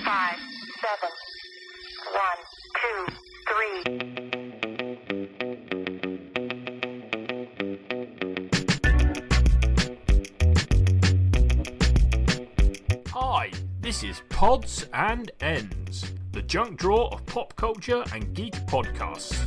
5, 7, 1, 2, 3. Hi, this is Pods and Ends, the junk drawer of pop culture and geek podcasts.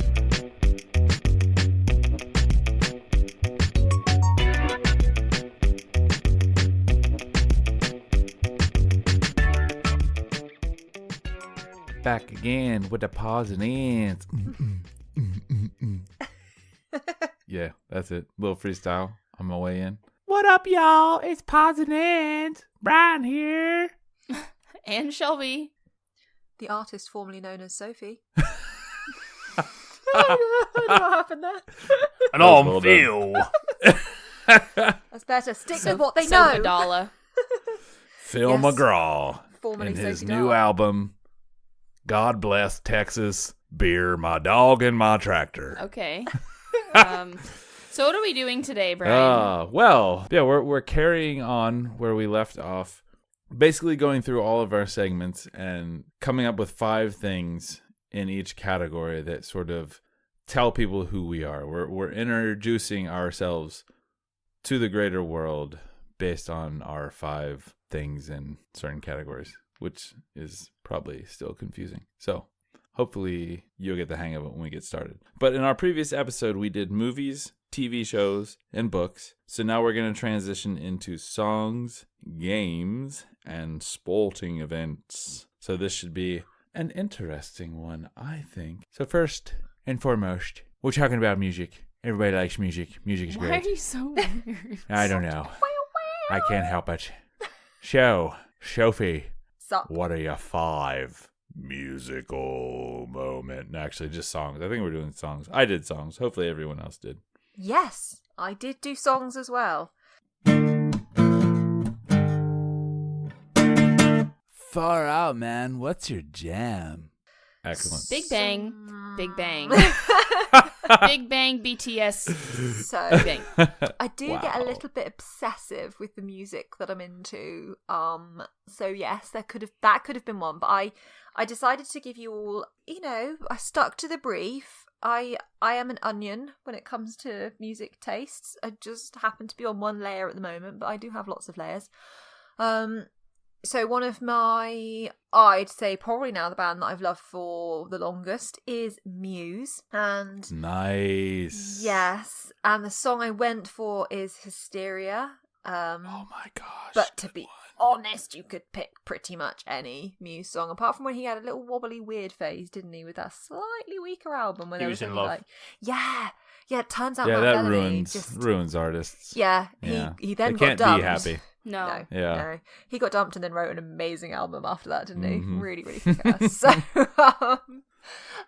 Back again with the Pods and Ends. Yeah, that's it. Little freestyle on my way in. What up, y'all? It's Pods and Ends. Brian here. And Shelby. The artist formerly known as Sophie. I don't know what happened there. And I'm Phil. That's better. Stick with what they know. Sophie Phil Yes. McGraw. Formerly And his Sophie new Dahl. album, God Bless Texas, Beer, My Dog, and My Tractor. Okay. So what are we doing today, Brian? We're carrying on where we left off. Basically going through all of our segments and coming up with 5 things in each category that sort of tell people who we are. We're introducing ourselves to the greater world based on our 5 things in certain categories, which is probably still confusing. So hopefully you'll get the hang of it when we get started. But in our previous episode, we did movies, TV shows, and books. So now we're going to transition into songs, games, and sporting events. So this should be an interesting one, I think. So first and foremost, we're talking about music. Everybody likes music. Music is Why great. are you so weird? I don't know. I can't help it. Sophie, Sup. what are your 5 musical moment? No, actually, just songs. I think we're doing songs. I did songs. Hopefully everyone else did. Yes, I did do songs as well. Far out, man. What's your jam? Excellent. Big Bang. Big Bang. Big Bang BTS. So Big Bang. I do get a Wow. little bit obsessive with the music that I'm into. So yes, that could have been one, but I decided to give you all, I stuck to the brief. I am an onion when it comes to music tastes. I just happen to be on one layer at the moment, but I do have lots of layers. So one of my, I'd say probably now the band that I've loved for the longest is Muse. And Nice. yes, and the song I went for is Hysteria. Oh my gosh. But to good be one. honest, you could pick pretty much any Muse song, apart from when he had a little wobbly weird phase, didn't he, with that slightly weaker album when He there was in something love. like, yeah, it turns out Yeah, Matt that Bellamy just ruins artists. yeah, Yeah. he then They got can't dumped. be happy. No. No, he got dumped and then wrote an amazing album after that, didn't he? Mhm. Really, really kick ass. So,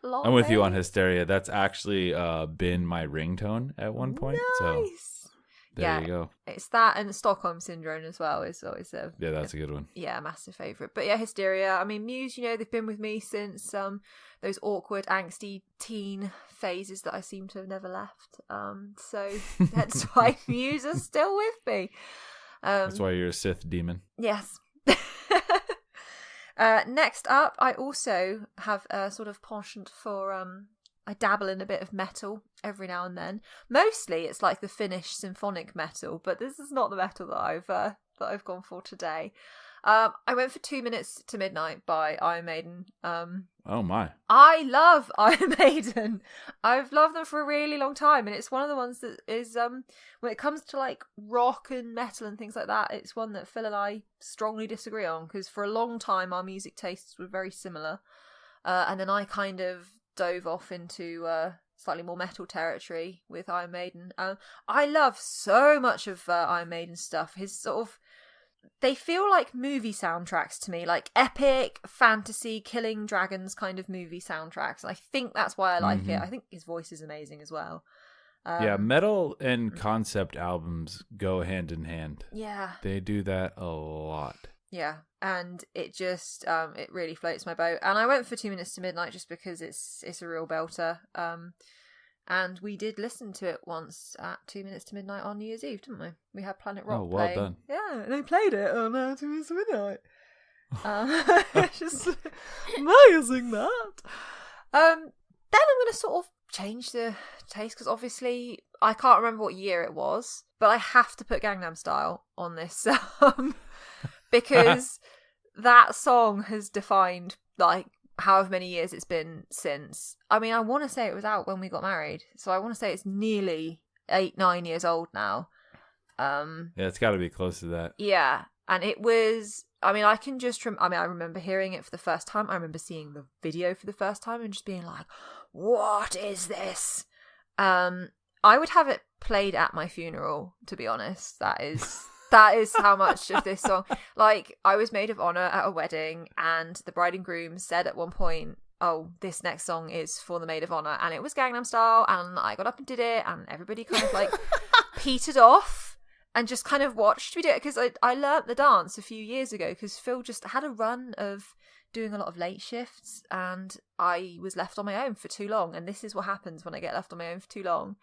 long I'm with you may- on Hysteria. That's actually been my ringtone at one point. So Nice. there Yeah. you go. It's that and Stockholm Syndrome as well is always a Yeah, that's a good one. yeah, massive favourite. But yeah, Hysteria. I mean, Muse, they've been with me since those awkward, angsty teen phases that I seem to have never left. So that's why Muse is still with me. That's why you're a Sith demon. Yes. Next up, I also have a sort of penchant for I dabble in a bit of metal every now and then. Mostly, it's like the Finnish symphonic metal, but this is not the metal that I've gone for today. I went for 2 Minutes to Midnight by Iron Maiden. Oh my. I love Iron Maiden. I've loved them for a really long time, and it's one of the ones that is when it comes to like rock and metal and things like that, it's one that Phil and I strongly disagree on, because for a long time our music tastes were very similar, and then I kind of dove off into slightly more metal territory with Iron Maiden. I love so much of Iron Maiden stuff. His sort of, they feel like movie soundtracks to me, like epic fantasy killing dragons kind of movie soundtracks. I think that's why I like it. I think his voice is amazing as well. Yeah, metal and concept albums go hand in hand. Yeah. They do that a lot. Yeah, and it just it really floats my boat. And I went for 2 Minutes to Midnight just because it's a real belter. And we did listen to it once at 2 Minutes to Midnight on New Year's Eve, didn't we? We had Planet Rock Oh, well playing. done. Yeah, they played it on 2 Minutes to Midnight. It's just amazing that. Then I'm going to sort of change the taste because obviously I can't remember what year it was, but I have to put Gangnam Style on this because that song has defined like however many years it's been since. I mean, I want to say it was out when we got married, so I want to say it's nearly 8-9 years old now. Yeah, it's got to be close to that. Yeah, and it was. I mean, I can just. I remember hearing it for the first time. I remember seeing the video for the first time and just being like, "What is this?" I would have it played at my funeral. To be honest, that is how much of this song. Like, I was maid of honor at a wedding, and the bride and groom said at one point, "Oh, this next song is for the maid of honor," and it was Gangnam Style, and I got up and did it, and everybody kind of like petered off. And just kind of watched me do it because I learnt the dance a few years ago because Phil just had a run of doing a lot of late shifts and I was left on my own for too long. And this is what happens when I get left on my own for too long.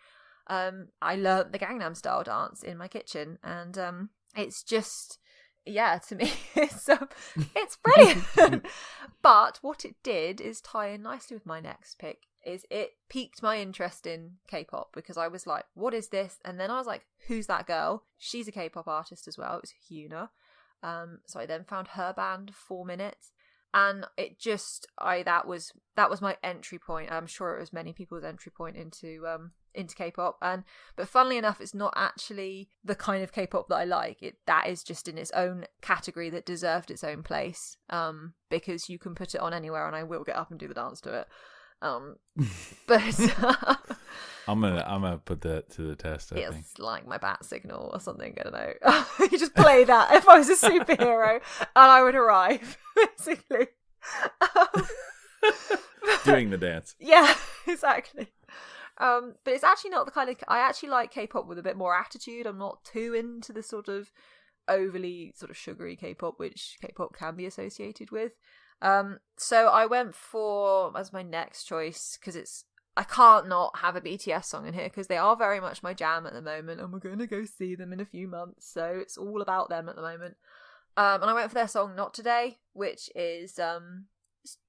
I learnt the Gangnam Style dance in my kitchen and it's just, yeah, to me, it's brilliant. But what it did is tie in nicely with my next pick. Is it piqued my interest in K-pop because I was like, what is this? And then I was like, who's that girl? She's a K-pop artist as well. It was Hyuna. So I then found her band 4 Minutes. And it just, that was my entry point. I'm sure it was many people's entry point into K-pop. But funnily enough, it's not actually the kind of K-pop that I like. That is just in its own category that deserved its own place. Because you can put it on anywhere and I will get up and do the dance to it. But I'm gonna put that to the test. I think it's like my bat signal or something. I don't know. You just play that if I was a superhero and I would arrive, basically. Doing the dance. Yeah, exactly. But it's actually not the kind of. I actually like K-pop with a bit more attitude. I'm not too into the sort of overly sort of sugary K-pop, which K-pop can be associated with. So I went for as my next choice because I can't not have a BTS song in here because they are very much my jam at the moment and we're going to go see them in a few months, so it's all about them at the moment. And I went for their song Not Today, which is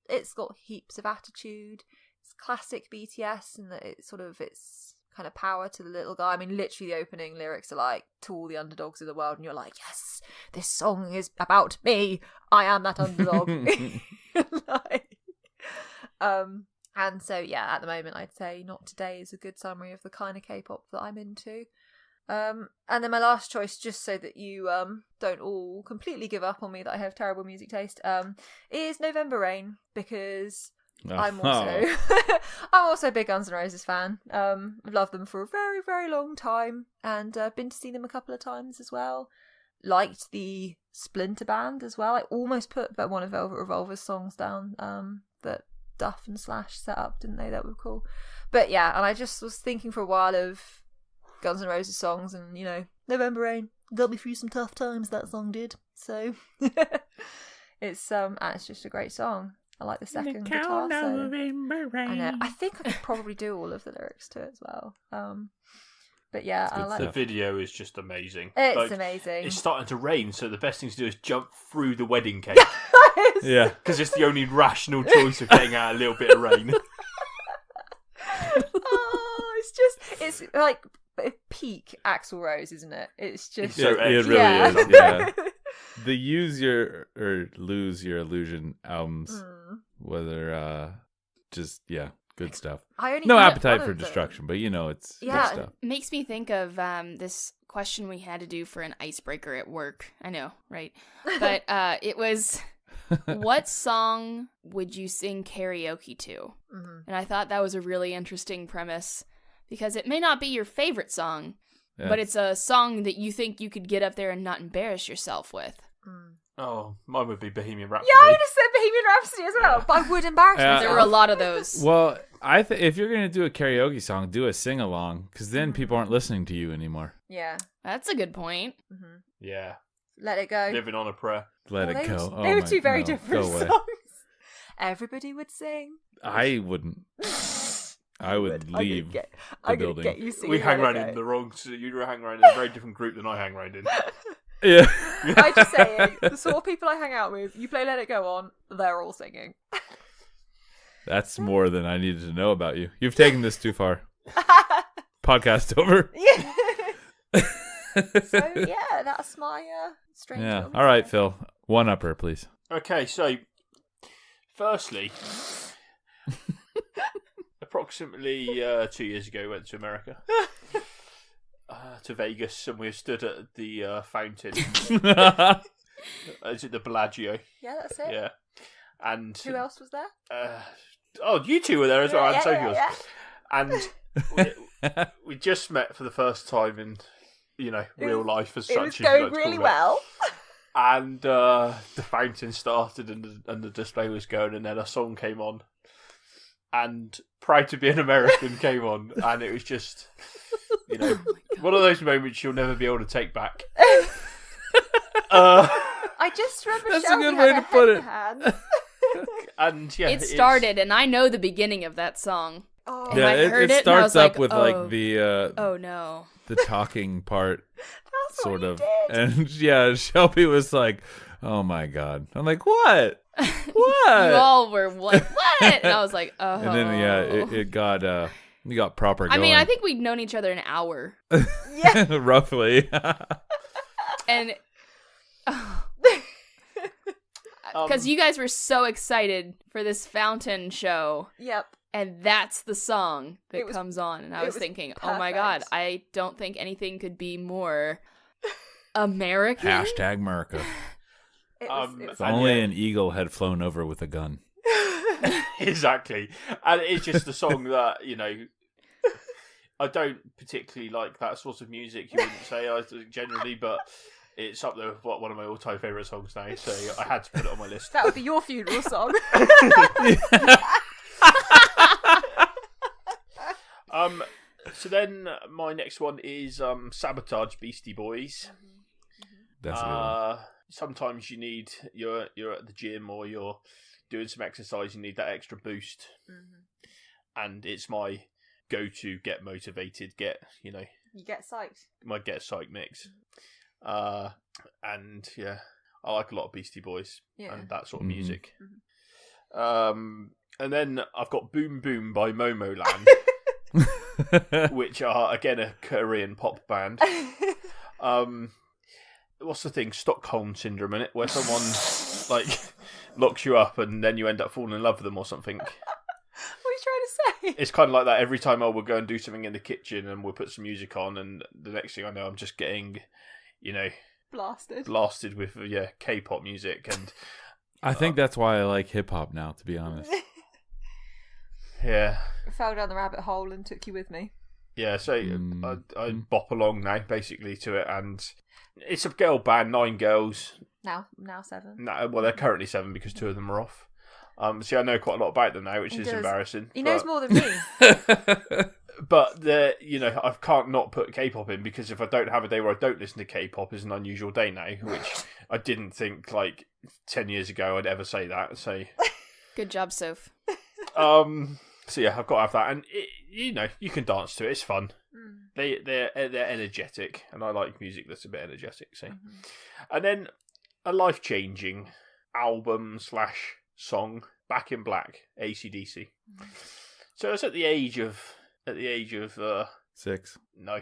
it's got heaps of attitude. It's classic BTS and that it's kind of power to the little guy. I mean, literally the opening lyrics are like, to all the underdogs of the world, and you're like, yes, this song is about me. I am that underdog. And so, yeah, at the moment, I'd say Not Today is a good summary of the kind of K-pop that I'm into. And then my last choice, just so that you don't all completely give up on me that I have terrible music taste, is November Rain, because I'm also a big Guns N' Roses fan. I've loved them for a very, very long time, and been to see them a couple of times as well. Liked the Splinter Band as well. I almost put one of Velvet Revolver's songs down that Duff and Slash set up, didn't they? That were cool. But yeah, and I just was thinking for a while of Guns N' Roses songs, and November Rain got me through some tough times. That song did. So it's just a great song. I like the second guitar solo. I know. I think I could probably do all of the lyrics to it as well. But yeah, I like the video is just amazing. It's amazing. It's starting to rain, so the best thing to do is jump through the wedding cake. Yeah, because it's the only rational choice of getting out a little bit of rain. It's like peak Axl Rose, isn't it? It's just so it really is. Yeah. The Use Your or Lose Your Illusion albums, whether good stuff. No Appetite for Destruction, but it's good stuff. Makes me think of this question we had to do for an icebreaker at work. I know, right? But it was, what song would you sing karaoke to? Mm-hmm. And I thought that was a really interesting premise because it may not be your favorite song, but it's a song that you think you could get up there and not embarrass yourself with. Oh, mine would be Bohemian Rhapsody. Yeah, I would have said Bohemian Rhapsody as well, but I would embarrass myself. There were a lot of those. Well, if you're going to do a karaoke song, do a sing-along, because then people aren't listening to you anymore. Yeah. That's a good point. Mm-hmm. Yeah. Let It Go. Living on a Prayer. Let It Go. They were two very different songs. Everybody would sing. I wouldn't. I would leave the building. Get you singing. We hang around in the wrong... You hang around in a very different group than I hang around in. Yeah. I'm just saying, the sort of people I hang out with, you play Let It Go on, they're all singing. That's more than I needed to know about you. You've taken this too far. Podcast over. Yeah. So yeah, that's my strange. Yeah. little All right, mistake. Phil. One upper, please. Okay, so firstly, approximately 2 years ago, we went to America, to Vegas, and we stood at the fountain. Is it the Bellagio? Yeah, that's it. Yeah. And Who else was there? you two were there as well, and Sophie was. yeah. And we just met for the first time in, real life as such. It was as you going like to really call it. well. And the fountain started and the display was going, and then a song came on. And Proud to Be an American came on, and it was just, one of those moments you'll never be able to take back. I just remember That's a Shelby good had way her to put head in it. her hands. And yeah, It started, and I know the beginning of that song. Oh, Yeah, I heard it, and I was starts up like, with oh. like the Oh no. the talking part, that's sort what you of, did. and yeah, Shelby was like, "Oh my god!" I'm like, "What? What?" You all were like, what? And I was like, oh. And then yeah, it got proper. I Going. mean, I think we'd known each other an hour. Yeah. roughly. And because you guys were so excited for this fountain show, Yep. and that's the song that It was- comes on, and I it was was thinking, oh my god, perfect. I don't think anything could be more American. Hashtag America. It was If only an eagle had flown over with a gun. Exactly. And it's just a song that, I don't particularly like that sort of music, you wouldn't say, generally, but it's up there with one of my all-time favourite songs now, so I had to put it on my list. that would be your funeral song. So then my next one is Sabotage Beastie Boys. That's a good one. Sometimes you need, you're at the gym or you're doing some exercise, you need that extra boost. And it's my go-to, get motivated, You get psyched. my get psych mix. And yeah, I like a lot of Beastie Boys and that sort of music. And then I've got Boom Boom by Momoland, which are again a Korean pop band. What's the thing? Stockholm syndrome, in it, where someone like locks you up and then you end up falling in love with them or something. What are you trying to say? It's kind of like that every time we'll go and do something in the kitchen and we'll put some music on, and the next thing I know, I'm just getting, Blasted. with K-pop music, and I think that's why I like hip hop now, to be honest. yeah. Fell down the rabbit hole and took you with me. Yeah, so I bop along now, basically, to it, and it's a girl band, 9 girls. Now 7. No, well, they're currently 7 because 2 of them are off. See, I know quite a lot about them now, which He is does. embarrassing. He knows more than me. But I can't not put K-pop in, because if I don't have a day where I don't listen to K-pop, is an unusual day now, which I didn't think 10 years ago I'd ever say that. So, Good job, Soph. so yeah, I've got to have that, and you can dance to it. It's fun. They're energetic, and I like music that's a bit energetic. So, and then a life-changing album / song, Back in Black, AC/DC. So it's at the age of 6. no,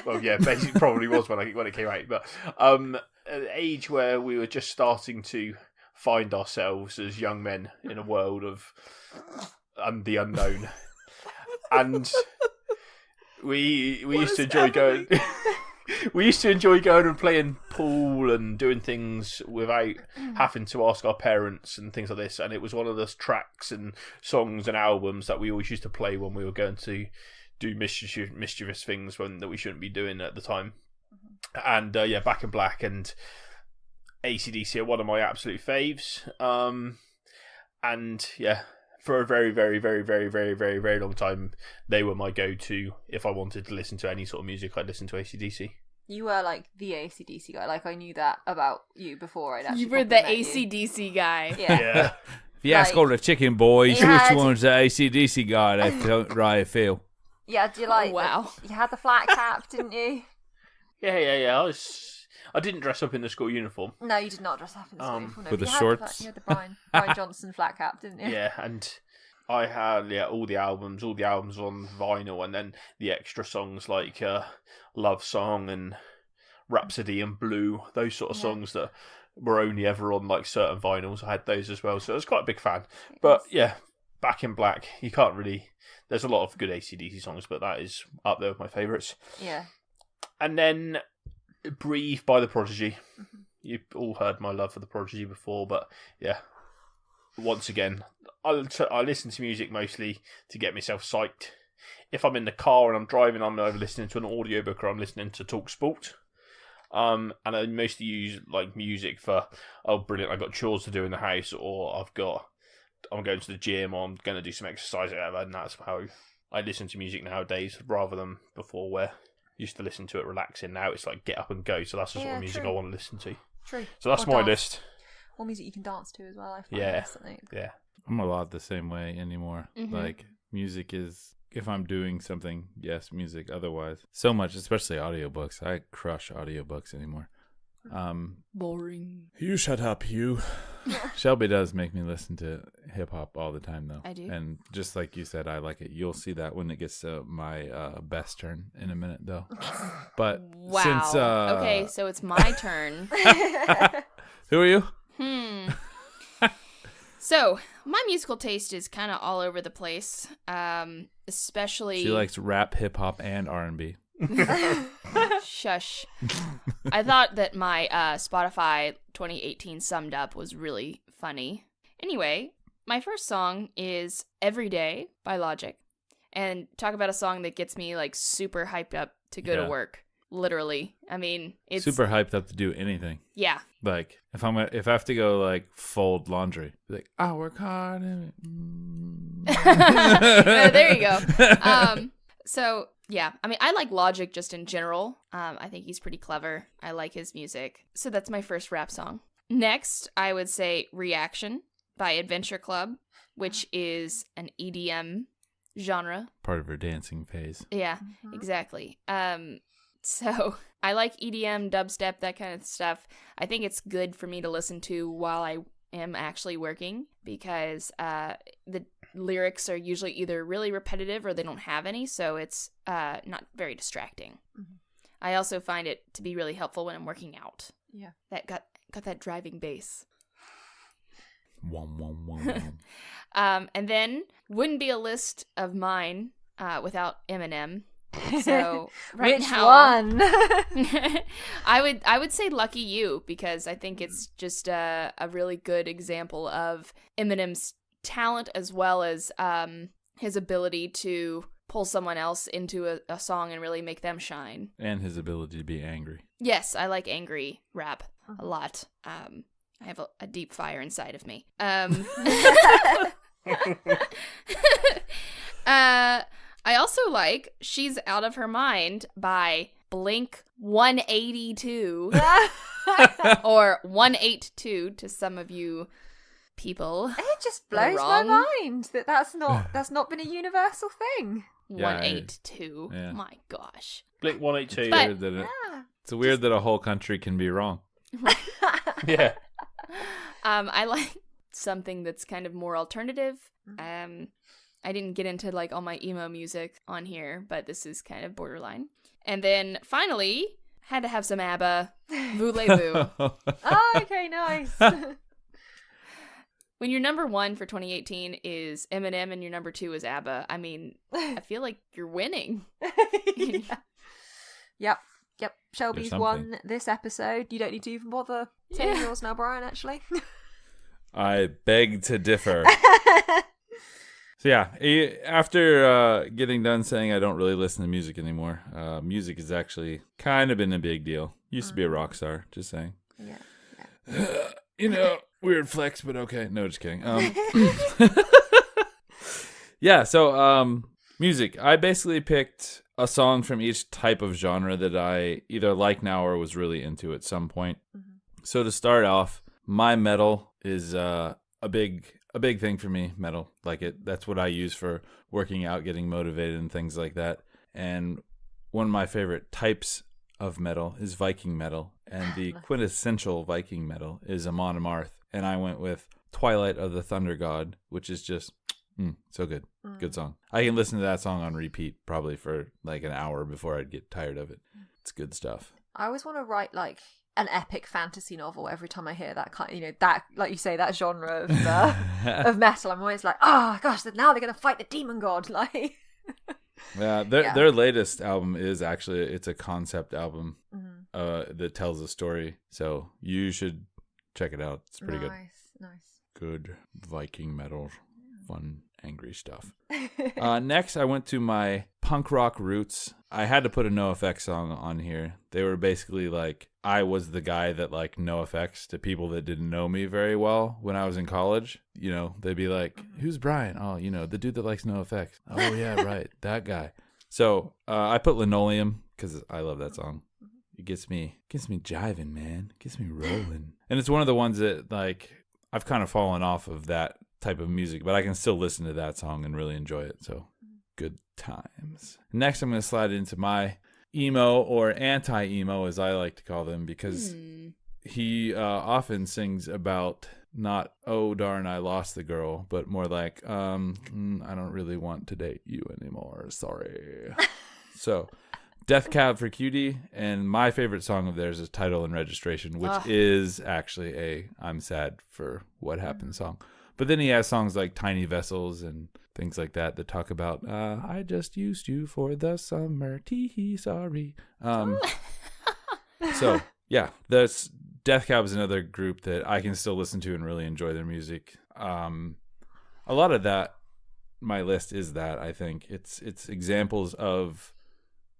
well yeah, basically probably was when it came out, but at the age where we were just starting to find ourselves as young men in a world of the unknown, and we used to enjoy going. We used to enjoy going and playing pool and doing things without having to ask our parents and things like this. And it was one of those tracks and songs and albums that we always used to play when we were going to do mischievous things that we shouldn't be doing at the time. And Back in Black and AC/DC are one of my absolute faves. And yeah, for a very, very, very, very, very, very, very long time, they were my go-to. If I wanted to listen to any sort of music, I'd listen to AC/DC. You were the AC/DC guy. I knew that about you before I'd actually. You were the properly met you. AC/DC guy. Yeah. If you ask all the chicken boys, he which had- one's the AC/DC guy, they don't really feel. Yeah, do you Oh, wow. You had the flat cap, didn't you? Yeah. I didn't dress up in the school uniform. No, you did not dress up in the school uniform. No, with but the you had shorts? You had the Brian Johnson flat cap, didn't you? Yeah, and I had all the albums on vinyl, and then the extra songs like Love Song and Rhapsody and Blue, those sort of songs that were only ever on like certain vinyls. I had those as well, so I was quite a big fan. But yeah, Back in Black, you can't really... There's a lot of good AC/DC songs, but that is up there with my favourites. Yeah. And then Breathe by The Prodigy. You've all heard my love for The Prodigy before, but yeah, once again, I listen to music mostly to get myself psyched. If I'm in the car and I'm driving, I'm either listening to an audiobook or I'm listening to Talk Sport. And I mostly use like music for, oh brilliant, I've got chores to do in the house, or I'm going to the gym, or I'm going to do some exercise, or whatever, and that's how I listen to music nowadays, rather than before where I used to listen to it relaxing. Now it's like get up and go, so that's the sort of music I want to listen to. True. So that's Or my dance. list. Or music you can dance to as well, I find. Yeah. Something. Yeah. I'm a lot the same way anymore. Like, music is, if I'm doing something, yes, music. Otherwise, so much, especially audiobooks. I crush audiobooks anymore. Boring. You shut up, you. Shelby does make me listen to hip hop all the time, though. I do. And just like you said, I like it. You'll see that when it gets to my best turn in a minute, though. But Wow. since Okay, so it's my turn. who are you? So, my musical taste is kind of all over the place, especially... She likes rap, hip hop, and R&B. Shush. I thought that my Spotify 2018 summed up was really funny. Anyway, my first song is Every Day by Logic. And talk about a song that gets me like super hyped up to go to work. Literally. I mean, it's super hyped up to do anything. Yeah. Like if I have to go like fold laundry, be like I work hard. There you go. So yeah, I mean, I like Logic just in general. I think he's pretty clever. I like his music. So that's my first rap song. Next, I would say Reaction by Adventure Club, which is an EDM genre. Part of her dancing phase. Yeah, exactly. So I like EDM, dubstep, that kind of stuff. I think it's good for me to listen to while I am actually working because the lyrics are usually either really repetitive or they don't have any, so it's not very distracting. I also find it to be really helpful when I'm working out. Yeah. That got that driving bass. Wom, wom, wom, wom. And then wouldn't be a list of mine without Eminem. So right Which now, one? I would say Lucky You because I think it's just a really good example of Eminem's talent as well as his ability to pull someone else into a song and really make them shine. And his ability to be angry. Yes, I like angry rap a lot. I have a deep fire inside of me. I also like She's Out of Her Mind by Blink 182 or 182 to some of you people. It just blows my mind that that's not been a universal thing. Yeah, 182. yeah. My gosh. Blink 182. But- Weird that it's weird that a whole country can be wrong. Yeah. I like something that's kind of more alternative. I didn't get into like all my emo music on here, but this is kind of borderline. And then finally, had to have some ABBA. Voulez-vous. Oh, okay, nice. When your number one for 2018 is Eminem and your number two is ABBA, I mean, I feel like you're winning. Yep. Shelby's something. won this episode. You don't need to even bother saying Yeah. yours now, Brian, actually. I beg to differ. So yeah, after getting done saying I don't really listen to music anymore, music has actually kind of been a big deal. Used to be a rock star, just saying. Yeah. Weird flex, but okay. No, just kidding. Yeah, so music. I basically picked a song from each type of genre that I either like now or was really into at some point. So to start off, my metal is a big thing for me. Metal, like it. That's what I use for working out, getting motivated, and things like that. And one of my favorite types of metal is Viking metal, And the quintessential Viking metal is Amon Amarth. And I went with Twilight of the Thunder God, which is just so good. Good song. I can listen to that song on repeat probably for like an hour before I'd get tired of it. It's good stuff. I always want to write like an epic fantasy novel every time I hear that kind, that, like you say, that genre of of metal. I'm always like, oh gosh, now they're gonna fight the demon god. Like, yeah, their latest album is actually, it's a concept album that tells a story. So you should check it out. It's pretty good. Nice. Good Viking metal, fun, angry stuff. Next, I went to my punk rock roots. I had to put a NoFX song on here. They were basically like, I was the guy that liked NoFX to people that didn't know me very well when I was in college. You know, they'd be like, who's Brian? Oh, you know, the dude that likes NoFX. Oh, yeah, right. That guy. So I put Linoleum because I love that song. It gets me jiving, man. It gets me rolling. And it's one of the ones that, like, I've kind of fallen off of that type of music, but I can still listen to that song and really enjoy it. So good times. Next, I'm going to slide into my emo or anti-emo, as I like to call them, because he often sings about not, oh, darn, I lost the girl, but more like, I don't really want to date you anymore. Sorry. So Death Cab for Cutie, and my favorite song of theirs is Title and Registration, which is actually a I'm sad for what happened song. But then he has songs like Tiny Vessels and things like that talk about, I just used you for the summer, tee sorry. So, yeah, this Death Cab is another group that I can still listen to and really enjoy their music. A lot of that, my list is that, I think. It's examples of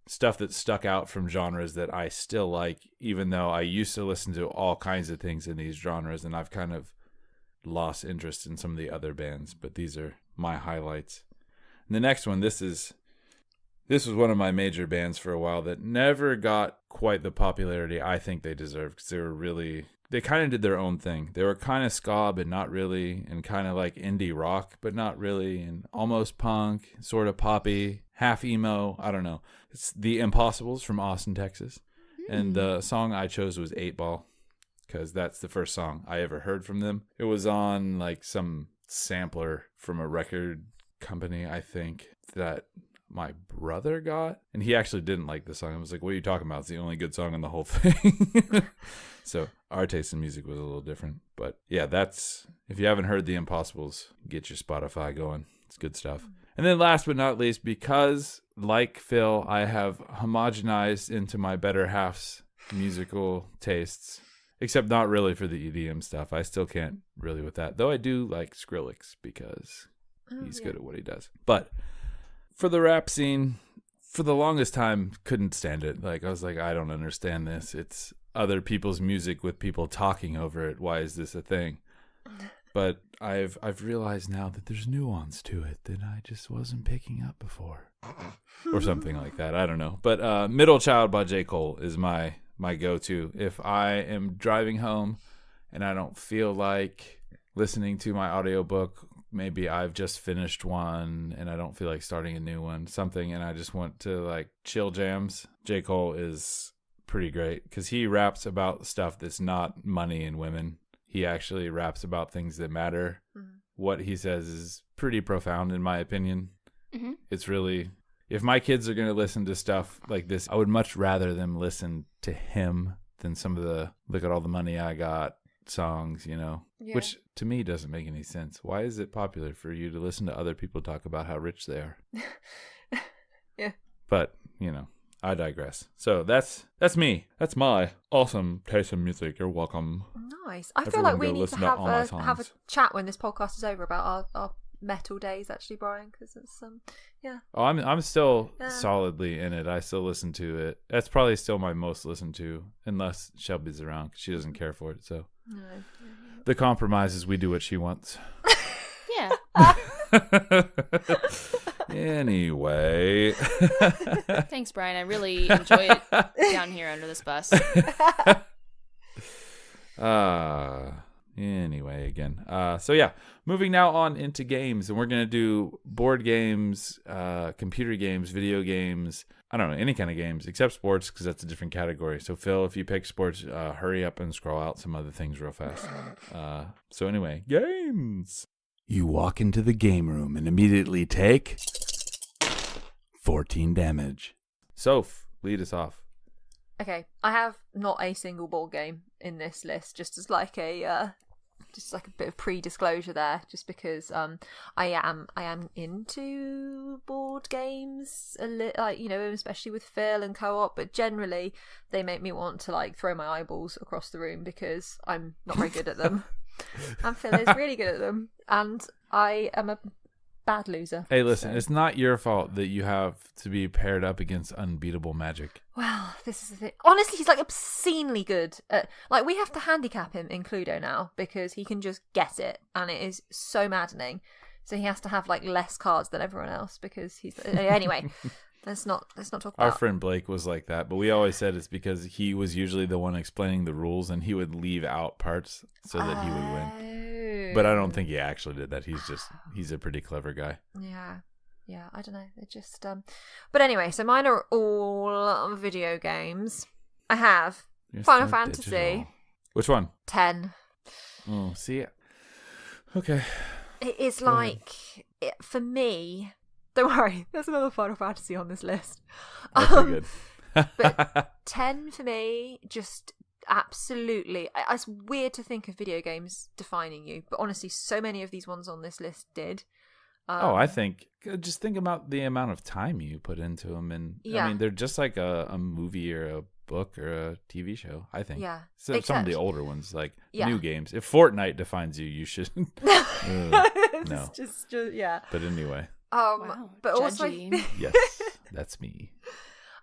stuff that stuck out from genres that I still like, even though I used to listen to all kinds of things in these genres, and I've kind of lost interest in some of the other bands, but these are my highlights. And the next one, this was one of my major bands for a while that never got quite the popularity I think they deserved, because they kind of did their own thing. They were kind of ska, but not really, and kind of like indie rock, but not really, and almost punk, sort of poppy, half emo, I don't know. It's The Impossibles from Austin, Texas. And the song I chose was 8 Ball, because that's the first song I ever heard from them. It was on like some sampler from a record company, I think, that my brother got. And he actually didn't like the song. I was like, what are you talking about? It's the only good song on the whole thing. So our taste in music was a little different. But yeah, if you haven't heard The Impossibles, get your Spotify going. It's good stuff. And then last but not least, because like Phil, I have homogenized into my better half's musical tastes. Except not really for the EDM stuff. I still can't really with that. Though I do like Skrillex because he's good at what he does. But for the rap scene, for the longest time, couldn't stand it. Like, I was like, I don't understand this. It's other people's music with people talking over it. Why is this a thing? But I've realized now that there's nuance to it that I just wasn't picking up before. Or something like that. I don't know. But Middle Child by J. Cole is my go-to. If I am driving home and I don't feel like listening to my audiobook, maybe I've just finished one and I don't feel like starting a new one, something, and I just want to like chill jams, J. Cole is pretty great because he raps about stuff that's not money and women. He actually raps about things that matter. What he says is pretty profound in my opinion. It's really, if my kids are going to listen to stuff like this, I would much rather them listen to him than some of the look at all the money I got songs, you know, which to me doesn't make any sense. Why is it popular for you to listen to other people talk about how rich they are? But, you know, I digress. So that's me. That's my awesome taste in music. You're welcome. Nice. I feel like we need to have a chat when this podcast is over about our metal days, actually, Brian, because it's Oh, I'm still solidly in it. I still listen to it. That's probably still my most listened to, unless Shelby's around. She doesn't care for it. So the compromise is we do what she wants. Anyway. Thanks, Brian. I really enjoy it down here under this bus. Anyway, again. So yeah, moving now on into games, and we're going to do board games, computer games, video games. I don't know, any kind of games except sports, because that's a different category. So Phil, if you pick sports, hurry up and scroll out some other things real fast. So anyway, games. You walk into the game room and immediately take 14 damage. Soph, lead us off. Okay, I have not a single board game in this list, just as like a bit of pre-disclosure there, just because I am into board games like, you know, especially with Phil and co-op, but generally they make me want to like throw my eyeballs across the room because I'm not very good at them. And Phil is really good at them, and I am a bad loser. Hey, listen, it's not your fault that you have to be paired up against unbeatable magic. Well, this is the thing. Honestly, he's like obscenely good at, like, we have to handicap him in Cluedo now because he can just get it, and it is so maddening. So he has to have like less cards than everyone else because he's anyway. Let's not talk about. Our friend Blake was like that, but we always said it's because he was usually the one explaining the rules, and he would leave out parts so that he would win. But I don't think he actually did that. He's a pretty clever guy. Yeah, I don't know. They're just But anyway, so mine are all video games. I have You're Final so Fantasy. digital. Which one? 10. Oh, see it. Okay. It is Go ahead. like for me. Don't worry, there's another Final Fantasy on this list. Okay, good. But 10 for me, just absolutely. It's weird to think of video games defining you, but honestly, so many of these ones on this list did. I think just think about the amount of time you put into them, and Yeah. I mean they're just like a movie or a book or a TV show. I think. Yeah. So some of Except- the older ones, like Yeah. new games. If Fortnite defines you, you should. No. just yeah. But anyway, Wow, but also judgy. yes, that's me.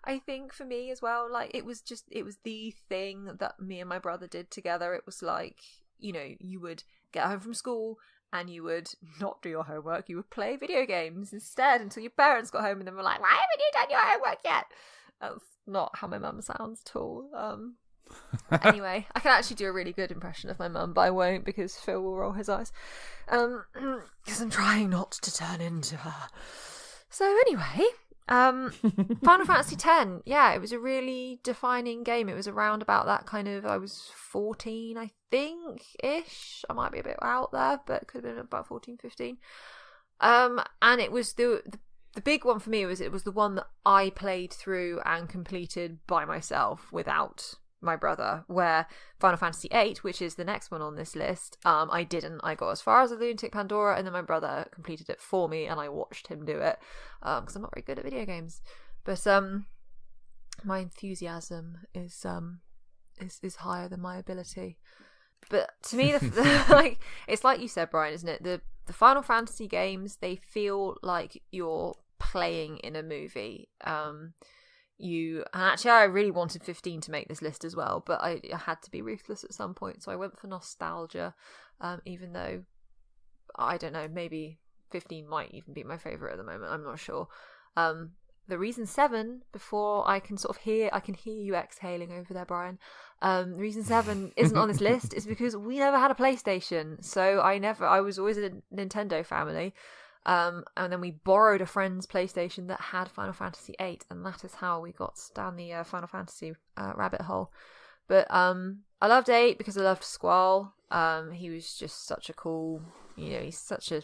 I think for me as well, like it was the thing that me and my brother did together. It was like, you know, you would get home from school and you would not do your homework. You would play video games instead until your parents got home and then were like, "Why haven't you done your homework yet?" That's not how my mum sounds at all. Anyway, I can actually do a really good impression of my mum, but I won't because Phil will roll his eyes. Because I'm trying not to turn into her. So anyway, Final Fantasy X, yeah, it was a really defining game. It was around about that kind of, I was 14, I think, ish. I might be a bit out there, but it could have been about 14, 15. And it was the big one for me was it was the one that I played through and completed by myself without my brother, where Final Fantasy VIII, which is the next one on this list, I didn't. I got as far as the Lunatic Pandora, and then my brother completed it for me, and I watched him do it because I'm not very good at video games. But my enthusiasm is higher than my ability. But to me, like it's like you said, Brian, isn't it? The Final Fantasy games, they feel like you're playing in a movie. And actually I really wanted 15 to make this list as well, but I had to be ruthless at some point, so I went for nostalgia, even though I don't know, maybe 15 might even be my favourite at the moment, I'm not sure. The reason 7, before I can hear you exhaling over there, Brian, the reason 7 isn't on this list is because we never had a PlayStation, so I was always a Nintendo family. And then we borrowed a friend's PlayStation that had Final Fantasy VIII, and that is how we got down the Final Fantasy rabbit hole. But I loved 8 because I loved Squall. He was just such a cool, he's such a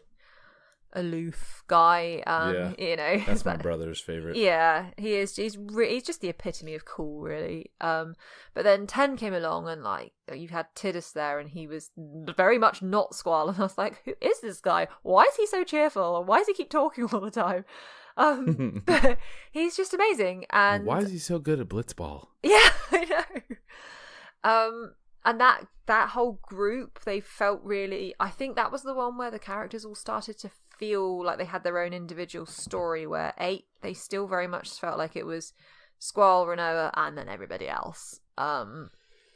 aloof guy. Yeah, that's my brother's favorite. Yeah, he is. He's just the epitome of cool, really. But then 10 came along, and like you had Tidus there, and he was very much not Squall, and I was like, who is this guy? Why is he so cheerful? And why does he keep talking all the time? But he's just amazing. And why is he so good at Blitzball? Yeah, I know. And that whole group, they felt really. I think that was the one where the characters all started to feel like they had their own individual story. Where 8, they still very much felt like it was Squall, Renoa, and then everybody else.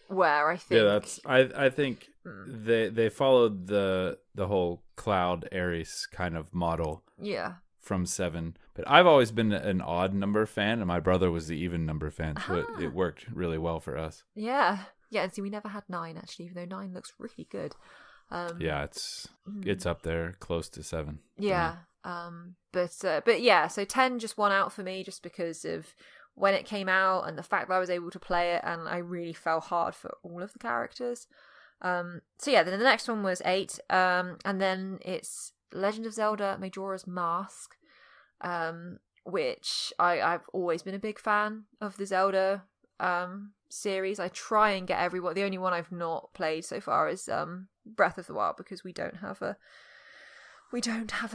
Where I think, I think they followed the whole Cloud Ares kind of model. Yeah. From 7, but I've always been an odd number fan, and my brother was the even number fan, so it worked really well for us. Yeah, and see, we never had 9 actually, even though 9 looks really good. Yeah, it's up there, close to 7. Yeah. But yeah, so 10 just won out for me just because of when it came out and the fact that I was able to play it, and I really fell hard for all of the characters. So yeah, then the next one was 8, and then it's Legend of Zelda Majora's Mask, which I've always been a big fan of the Zelda series. I try and get everyone. The only one I've not played so far is Breath of the Wild, because we don't have a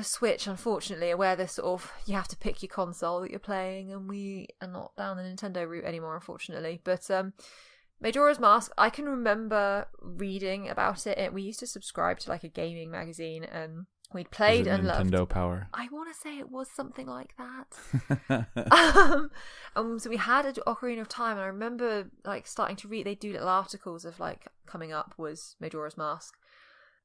Switch, unfortunately, where there's sort of, you have to pick your console that you're playing, and we are not down the Nintendo route anymore, unfortunately. But Majora's Mask, I can remember reading about it. We used to subscribe to like a gaming magazine, and we'd played and loved. Nintendo Power. I want to say it was something like that. So we had an Ocarina of Time, and I remember like starting to read. They do little articles of like coming up was Majora's Mask,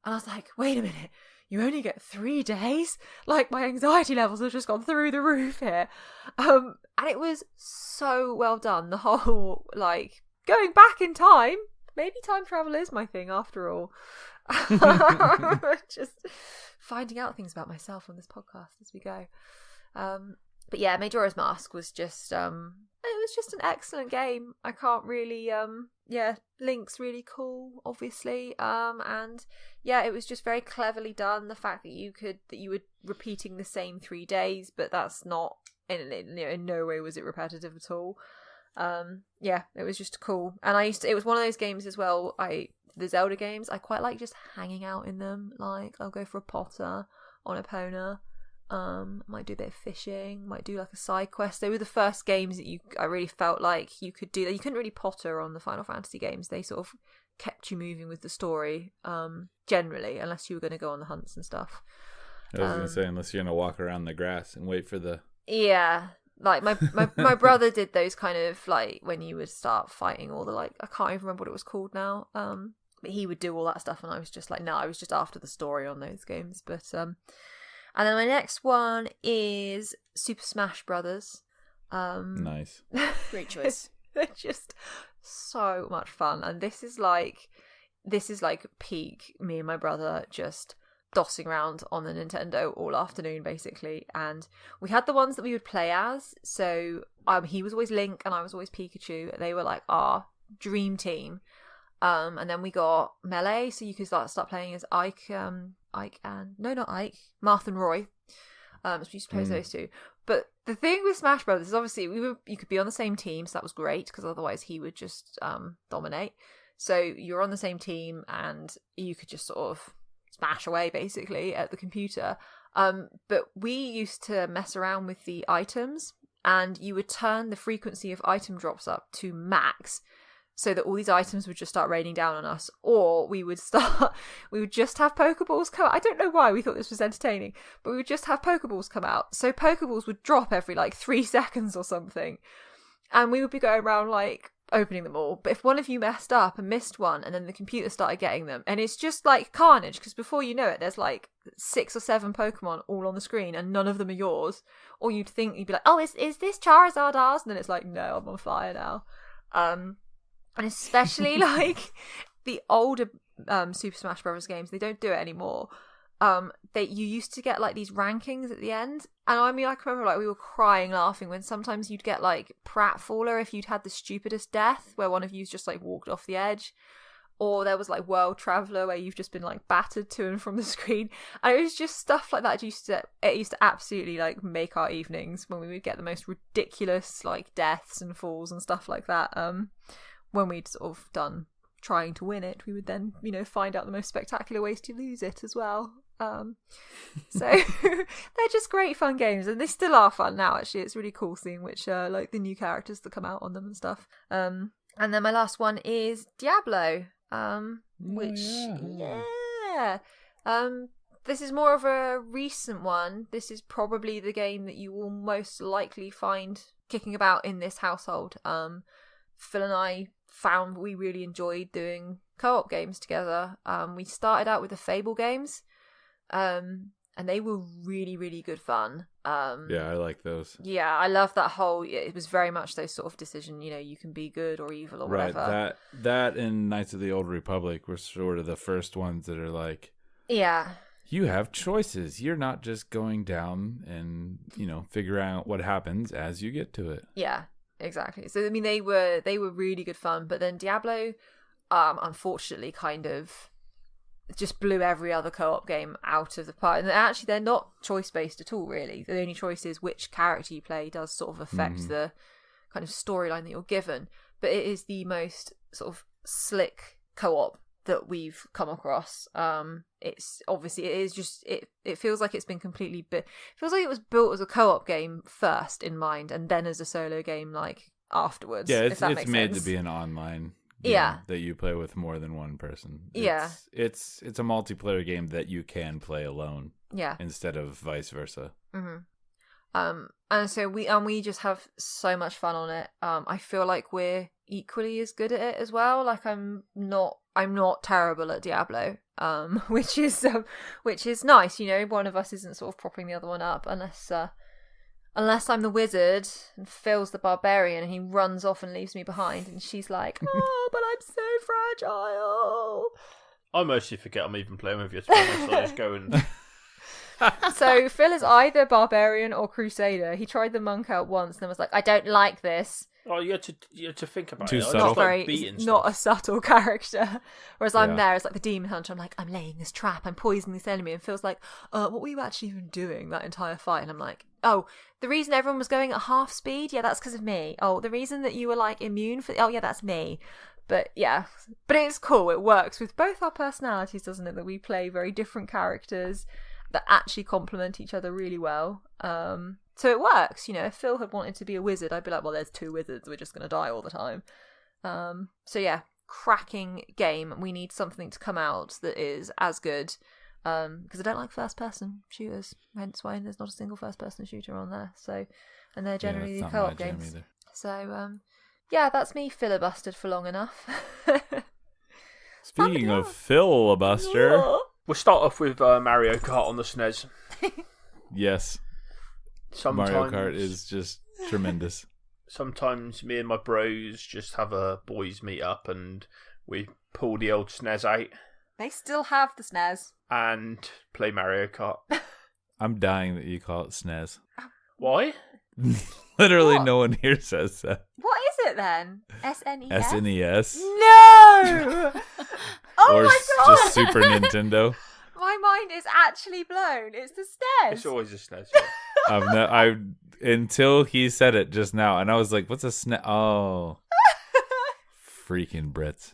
and I was like, wait a minute. You only get 3 days? Like, my anxiety levels have just gone through the roof here. And it was so well done. The whole, like, going back in time. Maybe time travel is my thing after all. Just finding out things about myself on this podcast as we go. But yeah, Majora's Mask was just, it was just an excellent game. I can't really, Link's really cool, obviously. And yeah, it was just very cleverly done. The fact that you were repeating the same 3 days, but that's not, in no way was it repetitive at all. Yeah, it was just cool. And it was one of those games as well, the Zelda games, I quite like just hanging out in them. Like, I'll go for a potter on Epona. Might do a bit of fishing, might do like a side quest. They were the first games that I really felt like you could do that. You couldn't really potter on the Final Fantasy games. They sort of kept you moving with the story, generally, unless you were going to go on the hunts and stuff. I was going to say, unless you're going to walk around the grass and wait for the... Yeah, like my brother did those kind of, like, when you would start fighting all the, like, I can't even remember what it was called now, but he would do all that stuff, and I was just like, no, I was just after the story on those games. But and then my next one is Super Smash Brothers. Nice. Great choice. They're just so much fun. And this is like peak me and my brother just dossing around on the Nintendo all afternoon, basically. And we had the ones that we would play as. So he was always Link and I was always Pikachu. They were like our dream team. And then we got Melee, so you could start playing as Marth and Roy. So we used to play as those two. But the thing with Smash Brothers is obviously you could be on the same team, so that was great, because otherwise he would just dominate. So you're on the same team and you could just sort of smash away basically at the computer. But we used to mess around with the items, and you would turn the frequency of item drops up to max, so that all these items would just start raining down on us. Or we would just have Pokeballs come out. I don't know why we thought this was entertaining, but we would just have Pokeballs come out. So Pokeballs would drop every like 3 seconds or something. And we would be going around like opening them all. But if one of you messed up and missed one, and then the computer started getting them, and it's just like carnage, because before you know it, there's like 6 or 7 Pokemon all on the screen, and none of them are yours. Or you'd be like, oh, is this Charizard ours? And then it's like, no, I'm on fire now. And especially like the older Super Smash Bros. Games, they don't do it anymore. You used to get like these rankings at the end, and I mean, I can remember like we were crying laughing when sometimes you'd get like Pratfaller if you'd had the stupidest death, where one of you's just like walked off the edge, or there was like World Traveler where you've just been like battered to and from the screen, and it was just stuff like that. It used to absolutely like make our evenings when we would get the most ridiculous like deaths and falls and stuff like that. When we'd sort of done trying to win it, we would then, find out the most spectacular ways to lose it as well. So they're just great fun games, and they still are fun now. Actually, it's really cool seeing which like the new characters that come out on them and stuff. And then my last one is Diablo, which this is more of a recent one. This is probably the game that you will most likely find kicking about in this household. Phil and I found we really enjoyed doing co-op games together. We started out with the Fable games, and and they were really, really good fun. Yeah, I like those. Yeah, I love that whole. It was very much those sort of decision. You can be good or evil or Right. whatever. That and Knights of the Old Republic were sort of the first ones that are like, Yeah. you have choices. You're not just going down and figure out what happens as you get to it. Yeah, exactly. So I mean, they were really good fun. But then Diablo, unfortunately, kind of just blew every other co-op game out of the park. And actually, they're not choice-based at all, really. The only choice is which character you play does sort of affect the kind of storyline that you're given. But it is the most sort of slick co-op that we've come across. It's obviously, it is just, it feels like it's been completely it feels like it was built as a co-op game first in mind, and then as a solo game like afterwards. Yeah, if that it's makes made sense. to be an online game Yeah. that you play with more than one person. Yeah. It's a multiplayer game that you can play alone Yeah. instead of vice versa. And so we just have so much fun on it. I feel like we're equally as good at it as well. Like I'm not terrible at Diablo. Which is nice. One of us isn't sort of propping the other one up unless I'm the wizard and Phil's the barbarian and he runs off and leaves me behind and she's like, oh, but I'm so fragile. I mostly forget I'm even playing with you, to be honest. I just go and... So Phil is either barbarian or crusader. He tried the monk out once and then was like, I don't like this. Oh, you had to think about Too it. I subtle. just like beating Not stuff. a subtle character. Whereas I'm Yeah. there as like the demon hunter. I'm like, I'm laying this trap. I'm poisoning this enemy. And Phil's like, what were you actually even doing that entire fight? And I'm like, oh, the reason everyone was going at half speed? Yeah, that's because of me. Oh, the reason that you were like immune for... Oh, yeah, that's me. But yeah, but it's cool. It works with both our personalities, doesn't it? That we play very different characters that actually complement each other really well. So it works, If Phil had wanted to be a wizard, I'd be like, well, there's two wizards. We're just going to die all the time. So yeah, cracking game. We need something to come out that is as good. Because I don't like first-person shooters. Hence why there's not a single first-person shooter on there. So, and they're generally that's the not my co-op jam games. either. So yeah, that's me filibustered for long enough. Speaking of filibuster, We'll start off with Mario Kart on the SNES. yes, Sometimes, Mario Kart is just tremendous. Sometimes me and my bros just have a boys meet up and we pull the old SNES out They still have the SNES. and play Mario Kart. I'm dying that you call it SNES. Why? Literally, What? no one here says that. What is it then? SNES? SNES No! Oh or my god! just Super Nintendo. My mind is actually blown. It's the SNES. It's always a SNES. Yeah. Until he said it just now, and I was like, "What's a SNES?" Oh, freaking Brits!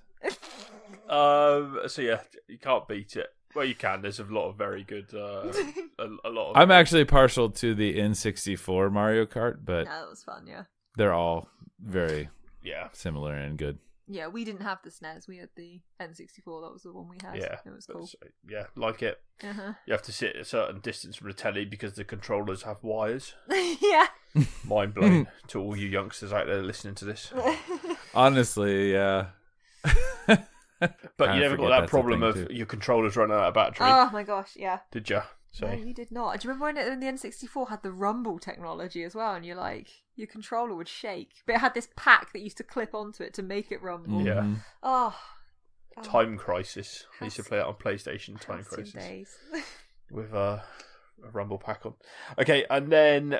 So yeah, you can't beat it. Well, you can. There's a lot of very good. A lot of. I'm actually partial to the N64 Mario Kart, but Yeah, that was fun, yeah. they're all very Yeah. similar and good. Yeah, we didn't have the SNES. We had the N64. That was the one we had. Yeah. It was cool. So, yeah, like it. Uh-huh. You have to sit a certain distance from the telly because the controllers have wires. Yeah. Mind blown to all you youngsters out there listening to this. Honestly, yeah. But Kinda you never got forget that that's a problem thing, of too. your controllers running out of battery, Oh my gosh, yeah. did ya? So No, you did not. Do you remember when the N64 had the rumble technology as well? And you're like, your controller would shake. But it had this pack that used to clip onto it to make it rumble. Yeah. Mhm. Oh. Time Crisis. I used to play it on PlayStation. Time Halcyon Crisis days. with a rumble pack on. Okay, and then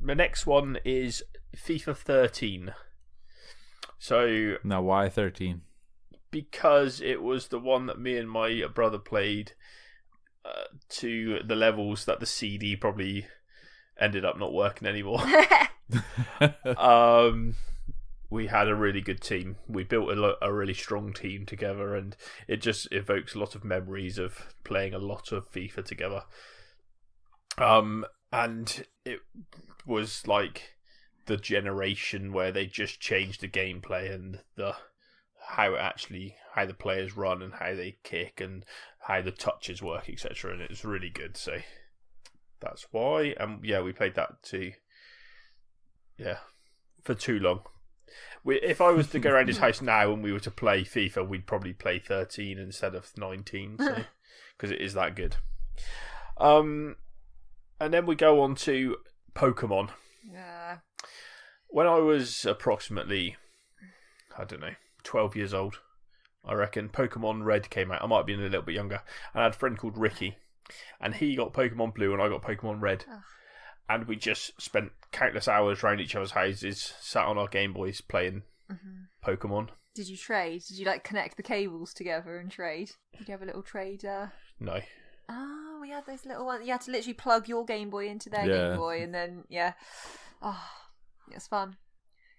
the next one is FIFA 13. So Now, why 13? because it was the one that me and my brother played to the levels that the CD probably ended up not working anymore. We had a really good team. We built a really strong team together, and it just evokes a lot of memories of playing a lot of FIFA together. And it was like the generation where they just changed the gameplay and how the players run and how they kick and how the touches work, etc. And it's really good. So that's why. And yeah, we played that too. Yeah, for too long. If I was to go around his house now and we were to play FIFA, we'd probably play 13 instead of 19, because it is that good. And then we go on to Pokemon. Yeah. When I was approximately, 12 years old, I reckon, Pokemon Red came out. I might have been a little bit younger. And I had a friend called Ricky. And he got Pokemon Blue and I got Pokemon Red. Ugh. And we just spent countless hours around each other's houses, sat on our Game Boys playing Pokemon. Did you trade? Did you connect the cables together and trade? Did you have a little trade? No. Oh, we had those little ones. You had to literally plug your Game Boy into their Yeah. Game Boy, and then oh, it was fun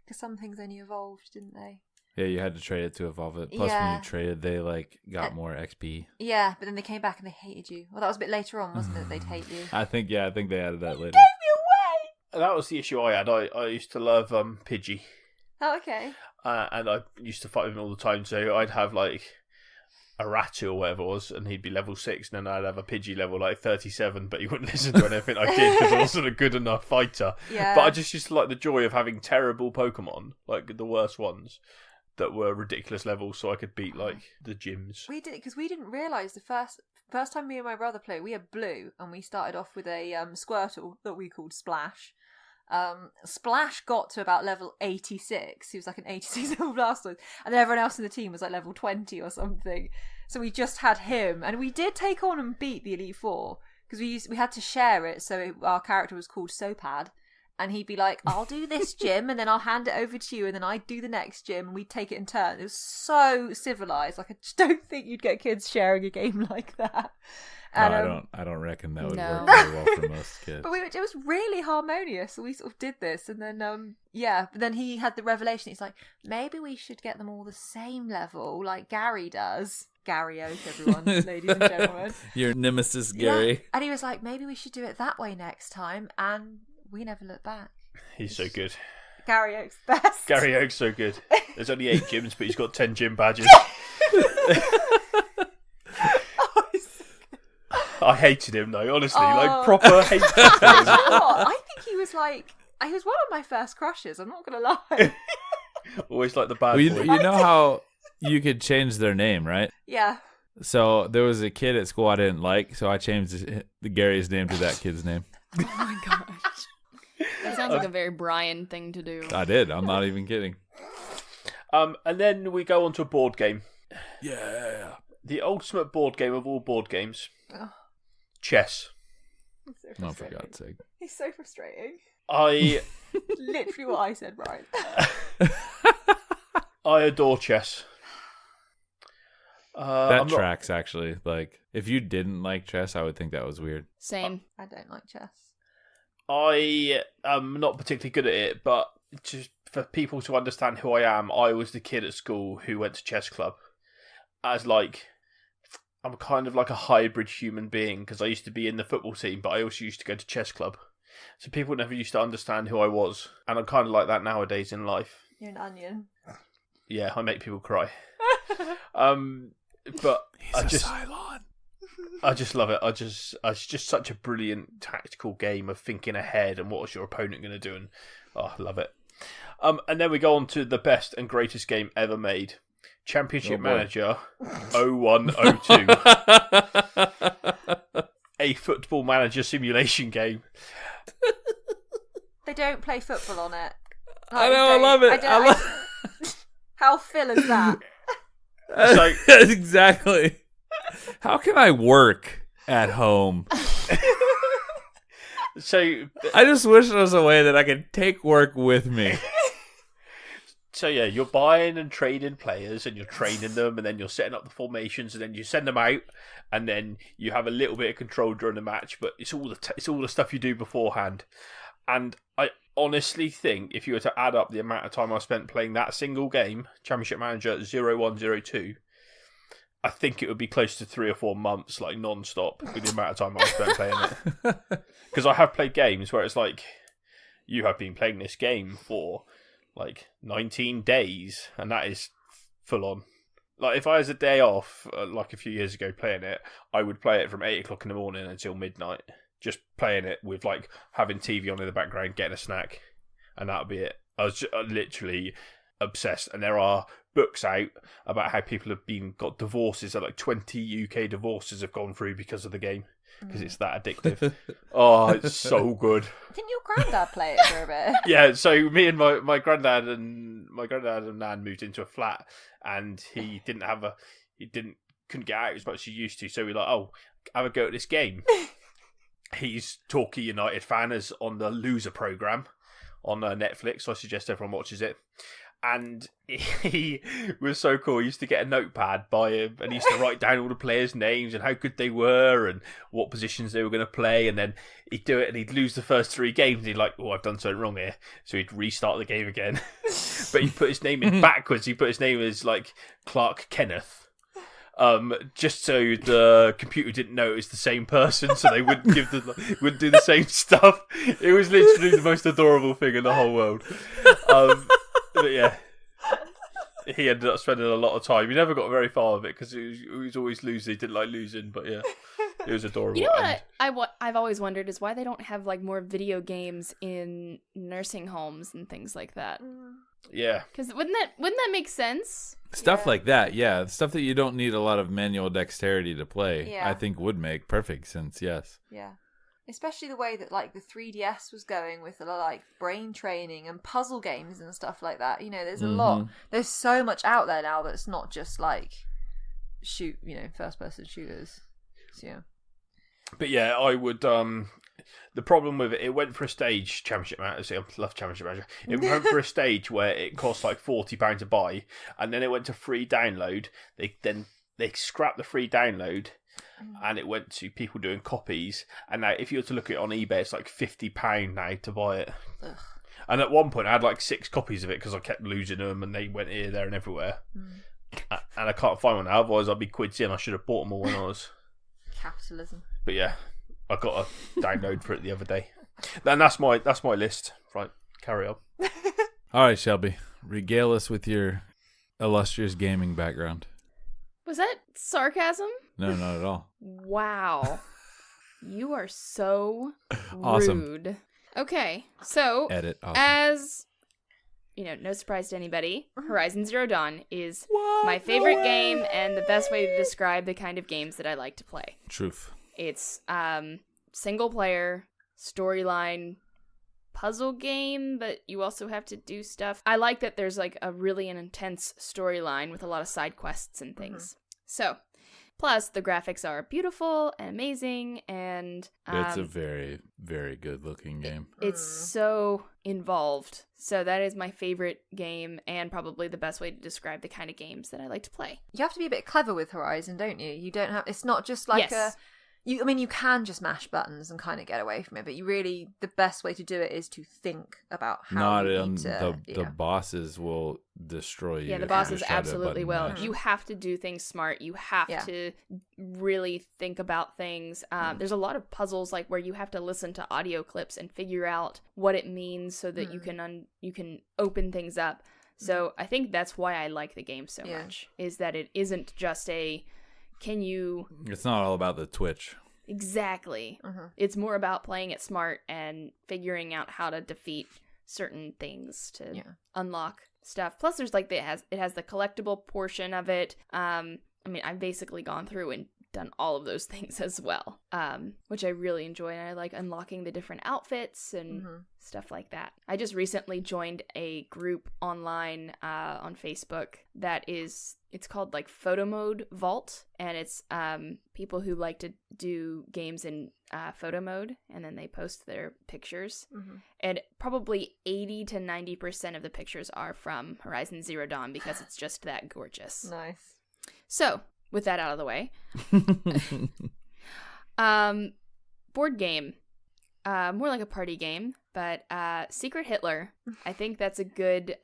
because some things only evolved, didn't they? Yeah, you had to trade it to evolve it. Plus, when Yeah. you traded, they got more XP. Yeah, but then they came back and they hated you. Well, that was a bit later on, wasn't it? They'd hate you. I think they added that later. That was the issue I had. I used to love Pidgey. Oh, okay. And I used to fight with him all the time. So I'd have a Ratu or whatever it was, and he'd be level 6, and then I'd have a Pidgey level 37, but he wouldn't listen to anything I did because I wasn't a good enough fighter. Yeah. But I just used to like the joy of having terrible Pokemon, like the worst ones, that were ridiculous levels, so I could beat the gyms. We did it because we didn't realise the first time me and my brother played, we had Blue, and we started off with a Squirtle that we called Splash. Splash got to about level 86. He was like an 86 level Blastoise, and then everyone else in the team was level 20 or something. So we just had him, and we did take on and beat the Elite Four because we had to share it. So our character was called Sopad, and he'd be like, "I'll do this gym, and then I'll hand it over to you, and then I'd do the next gym, and we'd take it in turn." It was so civilized. I just don't think you'd get kids sharing a game like that. And, I don't reckon that would No. work very well for most kids. But it was really harmonious. So we sort of did this, and then but then he had the revelation. He's like, maybe we should get them all the same level, like Gary does. Gary Oak, everyone, ladies and gentlemen. Your nemesis, Gary. Yeah. And he was like, maybe we should do it that way next time, and we never looked back. He's so good. Gary Oak's best. Gary Oak's so good. There's only 8 gyms, but he's got 10 gym badges. I hated him though, honestly, proper hate. You know what? I think he was he was one of my first crushes. I'm not gonna lie. Always like the bad Well, you boy. know how you could change their name, right? Yeah. So there was a kid at school I didn't like, so I changed Gary's name to that kid's name. Oh my gosh. That sounds like a very Brian thing to do. I did. I'm not even kidding. And then we go on to a board game. Yeah. The ultimate board game of all board games. Oh. Chess. He's so Oh, for frustrating. God's sake. He's so frustrating. I Literally what I said, Brian. I adore chess. That I'm not- tracks, actually. If you didn't like chess, I would think that was weird. Same. I don't like chess. I am not particularly good at it, but just for people to understand who I am, I was the kid at school who went to chess club. I'm kind of like a hybrid human being because I used to be in the football team, but I also used to go to chess club. So people never used to understand who I was, and I'm kind of like that nowadays in life. You're an onion. Yeah, I make people cry. But I just love it. It's just such a brilliant tactical game of thinking ahead and what is your opponent going to do, and I love it. And then we go on to the best and greatest game ever made, Championship Manager 0102, a football manager simulation game. They don't play football on it. I know, I love it. How Phil is that? So Exactly. How can I work at home? So I just wish there was a way that I could take work with me. yeah, you're buying and trading players, and you're training them, and then you're setting up the formations, and then you send them out, and then you have a little bit of control during the match. But it's all the stuff you do beforehand. And I honestly think if you were to add up the amount of time I spent playing that single game, Championship Manager 0102, I think it would be close to 3 or 4 months, non-stop, with the amount of time I spent playing it. Because I have played games where it's you have been playing this game for 19 days, and that is full on. If I was a day off, a few years ago playing it, I would play it from 8 o'clock in the morning until midnight. Just playing it with having TV on in the background, getting a snack, and that would be it. I was literally obsessed. And there are books out about how people have got divorces, that 20 UK divorces have gone through because of the game. because it's that addictive. Oh, it's so good. Didn't your granddad play it for a bit? Yeah, so me and my granddad and Nan moved into a flat, and he couldn't get out as much as he used to. So we're like, oh, have a go at this game. He's Torquay United fan, as on the Loser programme on Netflix. So I suggest everyone watches it. And he was so cool. He used to get a notepad by him, and he used to write down all the players' names and how good they were and what positions they were going to play. And then he'd do it, and he'd lose the first 3 games. And he'd like, oh, I've done something wrong here. So he'd restart the game again. But he'd put his name in backwards. He put his name as like Clark Kenneth. Just so the computer didn't know it was the same person, so they wouldn't wouldn't do the same stuff. It was literally the most adorable thing in the whole world. But yeah, he ended up spending a lot of time. He never got very far with it because he was always losing. He didn't like losing, but yeah, it was adorable. You know what I've always wondered is why they don't have like more video games in nursing homes and things like that. Yeah, because wouldn't that make sense? Stuff like that, yeah. Stuff that you don't need a lot of manual dexterity to play, Yeah. I think would make perfect sense, yes. Yeah. Especially the way that like the 3DS was going with like brain training and puzzle games and stuff like that. You know, there's a lot. There's so much out there now that's not just like first person shooters. So, yeah. but yeah, I would. The problem with it went for a stage championship match. I love championship match. It went for a stage where it cost like £40 to buy, and then it went to free download. They scrapped the free download. And it went to people doing copies. And now, if you were to look at it on eBay, it's like £50 now to buy it. Ugh. And at one point, I had like 6 copies of it because I kept losing them, and they went here, there, and everywhere. And I can't find one now. Otherwise, I'd be quids in. I should have bought them all when I was. Capitalism. But yeah, I got a download for it the other day. And that's my list. Right, carry on. All right, Shelby, regale us with your illustrious gaming background. Was that sarcasm? No, not at all. Wow. You are so Awesome. rude. Okay, so Edit. Awesome. as you know, no surprise to anybody, Horizon Zero Dawn is my favorite game and the best way to describe the kind of games that I like to play. Truth. It's single player, storyline, puzzle game, but you also have to do stuff. I like that there's like a really an intense storyline with a lot of side quests and things. So, plus the graphics are beautiful and amazing, and It's a very, very good looking game. it's so involved. So that is my favorite game and probably the best way to describe the kind of games that I like to play. You have to be a bit clever with Horizon, don't you? You don't have. It's not just like Yes. you can just mash buttons and kind of get away from it, but the best way to do it is to think about how Not you in need to. the bosses will destroy you. Yeah, the if you bosses just have that absolutely button will. mashed. You have to do things smart. You have to really think about things. There's a lot of puzzles like where you have to listen to audio clips and figure out what it means so that you can open things up. So I think that's why I like the game so much, is that it isn't just It's not all about the Twitch. Exactly. It's more about playing it smart and figuring out how to defeat certain things to unlock stuff. Plus, there's like it has the collectible portion of it. I mean, I've basically gone through and done all of those things as well, which I really enjoy. And I like unlocking the different outfits and stuff like that. I just recently joined a group online on Facebook it's called like Photo Mode Vault, and it's people who like to do games in photo mode, and then they post their pictures. And probably 80 to 90% of the pictures are from Horizon Zero Dawn because it's just that gorgeous. Nice. So, with that out of the way, board game, more like a party game, but Secret Hitler. I think that's a good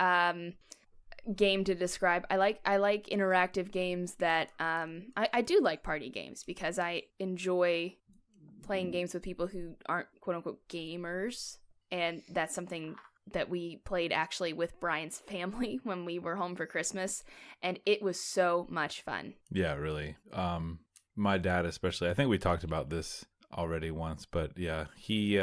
game to describe. I like interactive games that I do like party games because I enjoy playing games with people who aren't quote unquote gamers, and that's something that we played actually with Brian's family when we were home for Christmas, and it was so much fun. Yeah, really. My dad especially, I think we talked about this already once, but yeah, he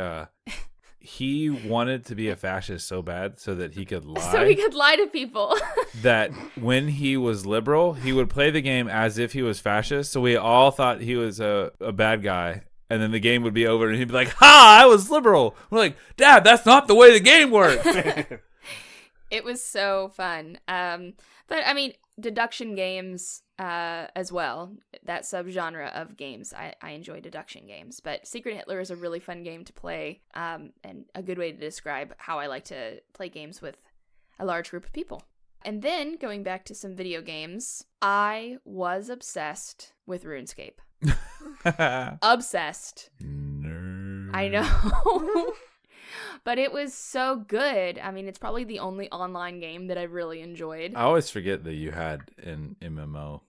wanted to be a fascist so bad so that he could lie. So he could lie to people. That when he was liberal, he would play the game as if he was fascist. So we all thought he was a bad guy. And then the game would be over, and he'd be like, "Ha! I was liberal." We're like, "Dad, that's not the way the game works." It was so fun. But I mean, deduction games as well. That subgenre of games, I enjoy deduction games. But Secret Hitler is a really fun game to play, and a good way to describe how I like to play games with a large group of people. And then going back to some video games, I was obsessed with RuneScape. Obsessed. Nerd. I know. But it was so good. I mean, it's probably the only online game that I really enjoyed. I always forget that you had an MMO,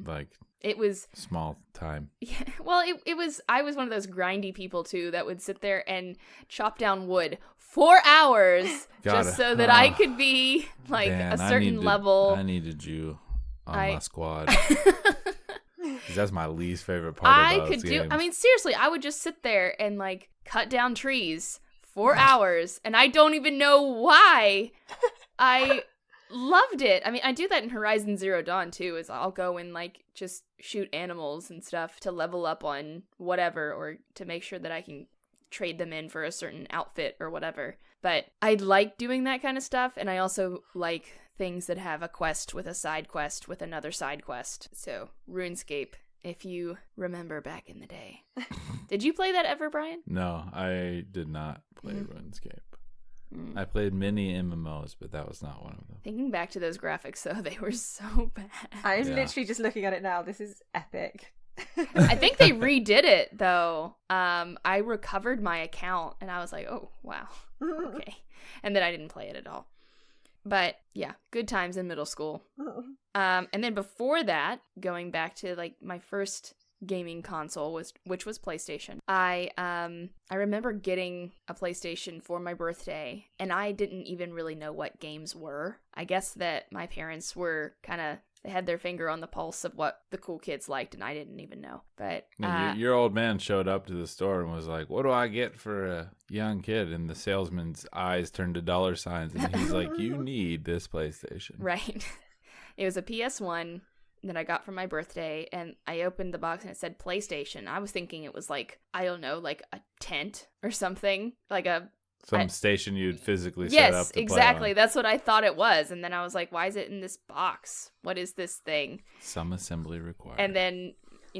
like It was small time. Yeah, well, it was. I was one of those grindy people too that would sit there and chop down wood for hours just so that I could be like Man, a certain level. I needed you on my squad. 'Cause that's my least favorite part about those games. I mean, seriously, I would just sit there and like cut down trees for hours, and I don't even know why. I loved it. I mean, I do that in Horizon Zero Dawn too, is I'll go and like just shoot animals and stuff to level up on whatever, or to make sure that I can trade them in for a certain outfit or whatever. But I like doing that kind of stuff, and I also like things that have a quest with a side quest with another side quest. So, RuneScape, if you remember back in the day. Did you play that ever, Brian? No, I did not play RuneScape. I played many MMOs, but that was not one of them. Thinking back to those graphics, though, they were so bad. I'm literally just looking at it now. This is epic. I think they redid it, though. I recovered my account, and I was like, oh, wow. Okay. And then I didn't play it at all. But, yeah, good times in middle school. And then before that, going back to, like, my first gaming console, which was PlayStation. I remember getting a PlayStation for my birthday, and I didn't even really know what games were. I guess that my parents were they had their finger on the pulse of what the cool kids liked, and I didn't even know. But your old man showed up to the store and was like, "What do I get for a young kid?" And the salesman's eyes turned to dollar signs, and he's like, "You need this PlayStation." Right. It was a PS1 that I got for my birthday, and I opened the box and it said PlayStation. I was thinking it was like, I don't know, like a tent or something, like some station you'd physically set up. Yes, to exactly. play on. That's what I thought it was. And then I was like, why is it in this box? What is this thing? Some assembly required. And then,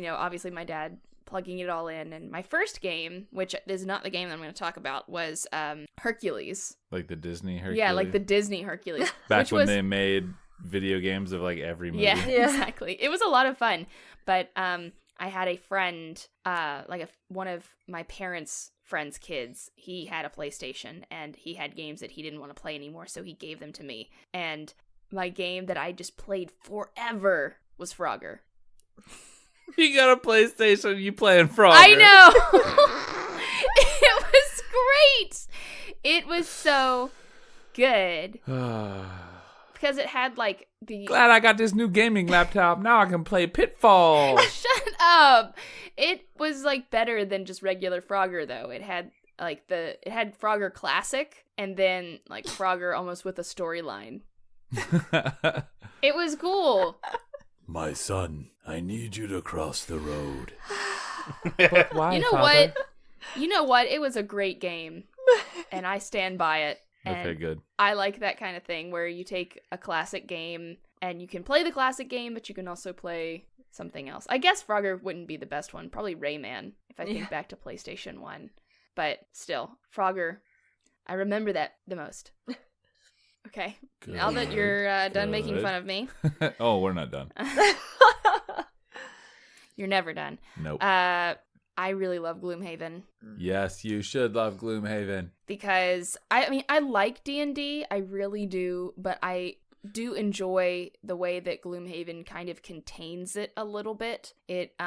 obviously my dad plugging it all in. And my first game, which is not the game that I'm going to talk about, was Hercules. Like the Disney Hercules? Yeah, like the Disney Hercules. Back when they made video games of like every movie. Yeah, exactly. It was a lot of fun. But I had a friend, one of my parents' friend's kids, he had a PlayStation, and he had games that he didn't want to play anymore, so he gave them to me. And my game that I just played forever was Frogger. You got a PlayStation, you playing Frogger. I know! It was great! It was so good. Because it had like the... Glad I got this new gaming laptop. Now I can play Pitfall. Shut up! It was like better than just regular Frogger, though. It had it had Frogger Classic, and then like Frogger almost with a storyline. It was cool. My son, I need you to cross the road. But why, You know what? You know what? It was a great game, and I stand by it. Okay, And good. I like that kind of thing where you take a classic game and you can play the classic game, but you can also play something else. I guess Frogger wouldn't be the best one. Probably Rayman, if I think back to PlayStation 1. But still, Frogger, I remember that the most. Okay, Good. now that you're done making Good. fun of me. Oh, we're not done. You're never done. Nope. I really love Gloomhaven. Yes, you should love Gloomhaven. Because I like D&D, I really do, but I do enjoy the way that Gloomhaven kind of contains it a little bit. It's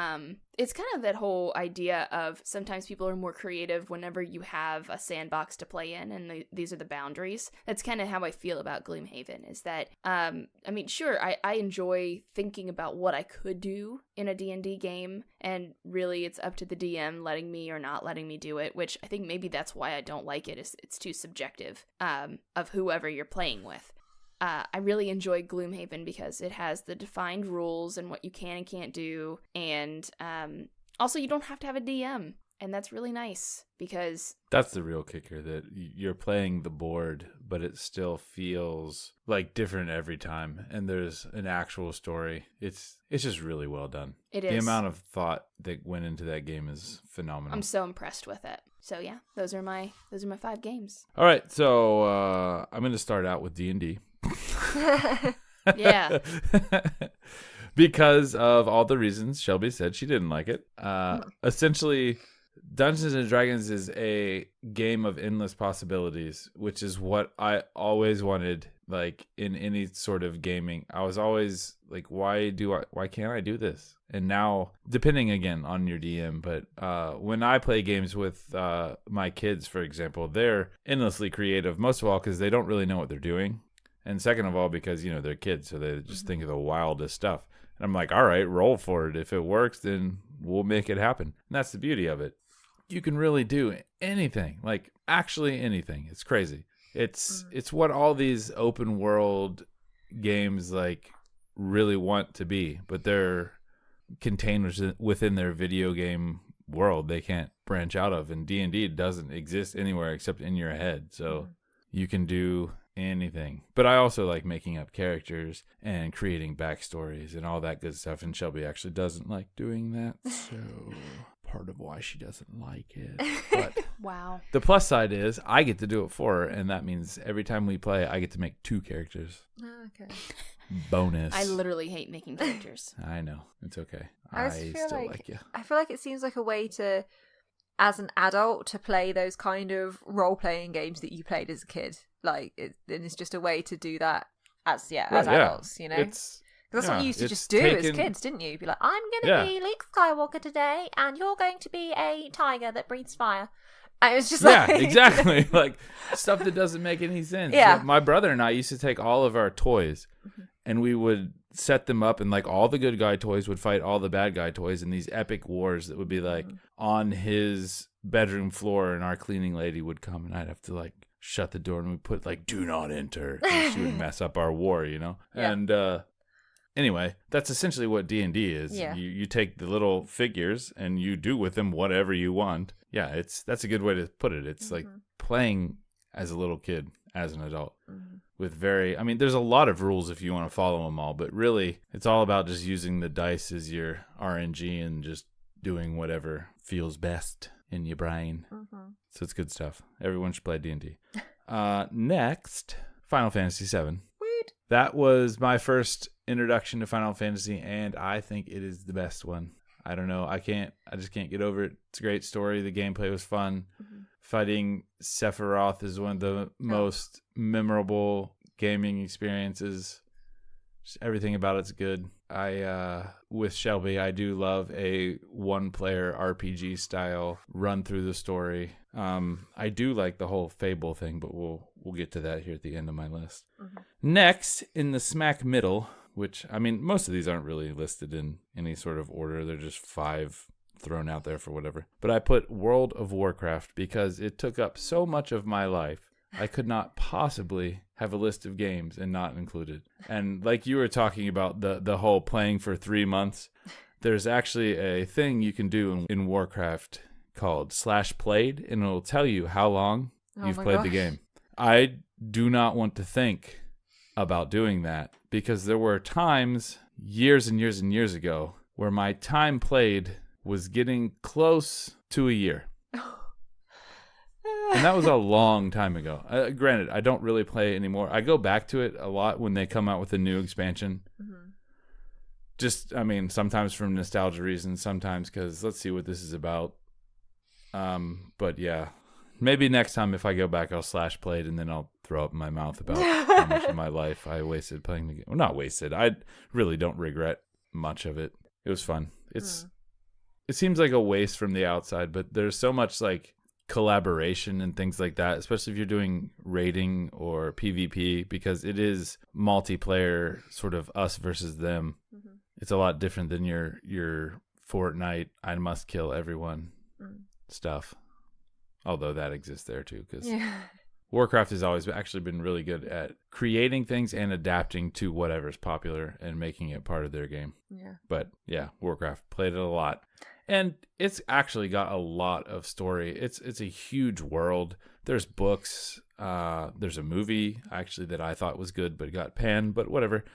kind of that whole idea of sometimes people are more creative whenever you have a sandbox to play in, and these are the boundaries. That's kind of how I feel about Gloomhaven, is that, sure, I enjoy thinking about what I could do in a D&D game, and really it's up to the DM letting me or not letting me do it, which I think maybe that's why I don't like it, is it's too subjective, of whoever you're playing with. I really enjoy Gloomhaven because it has the defined rules and what you can and can't do, and also you don't have to have a DM. And that's really nice because That's the real kicker, that you're playing the board, but it still feels like different every time. And there's an actual story. It's just really well done. it is. The amount of thought that went into that game is phenomenal. I'm so impressed with it. So yeah, those are my 5 games. All right, so I'm going to start out with D&D. Yeah. Because of all the reasons Shelby said she didn't like it. Essentially, Dungeons and Dragons is a game of endless possibilities, which is what I always wanted, like in any sort of gaming. I was always like, why can't I do this? And now, depending again on your DM, but when I play games with my kids, for example, they're endlessly creative, most of all because they don't really know what they're doing. And second of all, because, they're kids, so they just think of the wildest stuff. And I'm like, all right, roll for it. If it works, then we'll make it happen. And that's the beauty of it. You can really do anything, like actually anything. It's crazy. It's what all these open world games like really want to be, but they're contained within their video game world. They can't branch out of, and D&D doesn't exist anywhere except in your head. So you can do anything. But I also like making up characters and creating backstories and all that good stuff, and Shelby actually doesn't like doing that, so part of why she doesn't like it. But Wow. the plus side is I get to do it for her, and that means every time we play I get to make 2 characters. Okay. Bonus. I literally hate making characters. I know, it's okay. I I just feel still like- like you. I feel like it seems like a way to, as an adult, to play those kind of role-playing games that you played as a kid. Like, and it's just a way to do that as adults, you know? It's Because that's what you used to it's just do as taken- kids, didn't you? You'd be like, I'm going to Yeah. be Luke Skywalker today, and you're going to be a tiger that breathes fire. And it was just Yeah, like... exactly. Like stuff that doesn't make any sense. Yeah. My brother and I used to take all of our toys and we would set them up, and like all the good guy toys would fight all the bad guy toys in these epic wars that would be like on his bedroom floor, and our cleaning lady would come and I'd have to like shut the door and we'd put like do not enter, and she would mess up our war, Yeah. And anyway, that's essentially what D&D is. Yeah. You take the little figures and you do with them whatever you want. Yeah, that's a good way to put it. It's like playing as a little kid, as an adult, with there's a lot of rules if you want to follow them all, but really it's all about just using the dice as your RNG and just doing whatever feels best in your brain. So it's good stuff. Everyone should play D&D. Next, Final Fantasy VII. Weird. That was my first introduction to Final Fantasy, and I think it is the best one. I don't know. I just can't get over it. It's a great story. The gameplay was fun. Fighting Sephiroth is one of the most memorable gaming experiences. Just everything about it's good. With Shelby, I do love a one-player RPG style run through the story. I do like the whole Fable thing, but we'll get to that here at the end of my list. Next, in the smack middle, which, most of these aren't really listed in any sort of order. They're just 5 thrown out there for whatever. But I put World of Warcraft because it took up so much of my life. I could not possibly have a list of games and not include it. And like you were talking about the whole playing for 3 months, there's actually a thing you can do in Warcraft called /played, and it'll tell you how long you've played the game. I do not want to think about doing that because there were times years and years and years ago where my time played was getting close to a year. And that was a long time ago. Granted, I don't really play anymore. I go back to it a lot when they come out with a new expansion. Just, sometimes from nostalgia reasons, sometimes because let's see what this is about. But yeah, maybe next time if I go back, I'll /played, and then I'll throw up in my mouth about how much of my life I wasted playing the game. Well, not wasted. I really don't regret much of it. It was fun. It seems like a waste from the outside, but there's so much like collaboration and things like that, especially if you're doing raiding or PvP, because it is multiplayer, sort of us versus them. It's a lot different than your Fortnite I must kill everyone stuff, although that exists there too, because Warcraft has always actually been really good at creating things and adapting to whatever's popular and making it part of their game. Yeah. But yeah, Warcraft, played it a lot. And it's actually got a lot of story. It's a huge world. There's books. There's a movie actually that I thought was good but got panned, but whatever.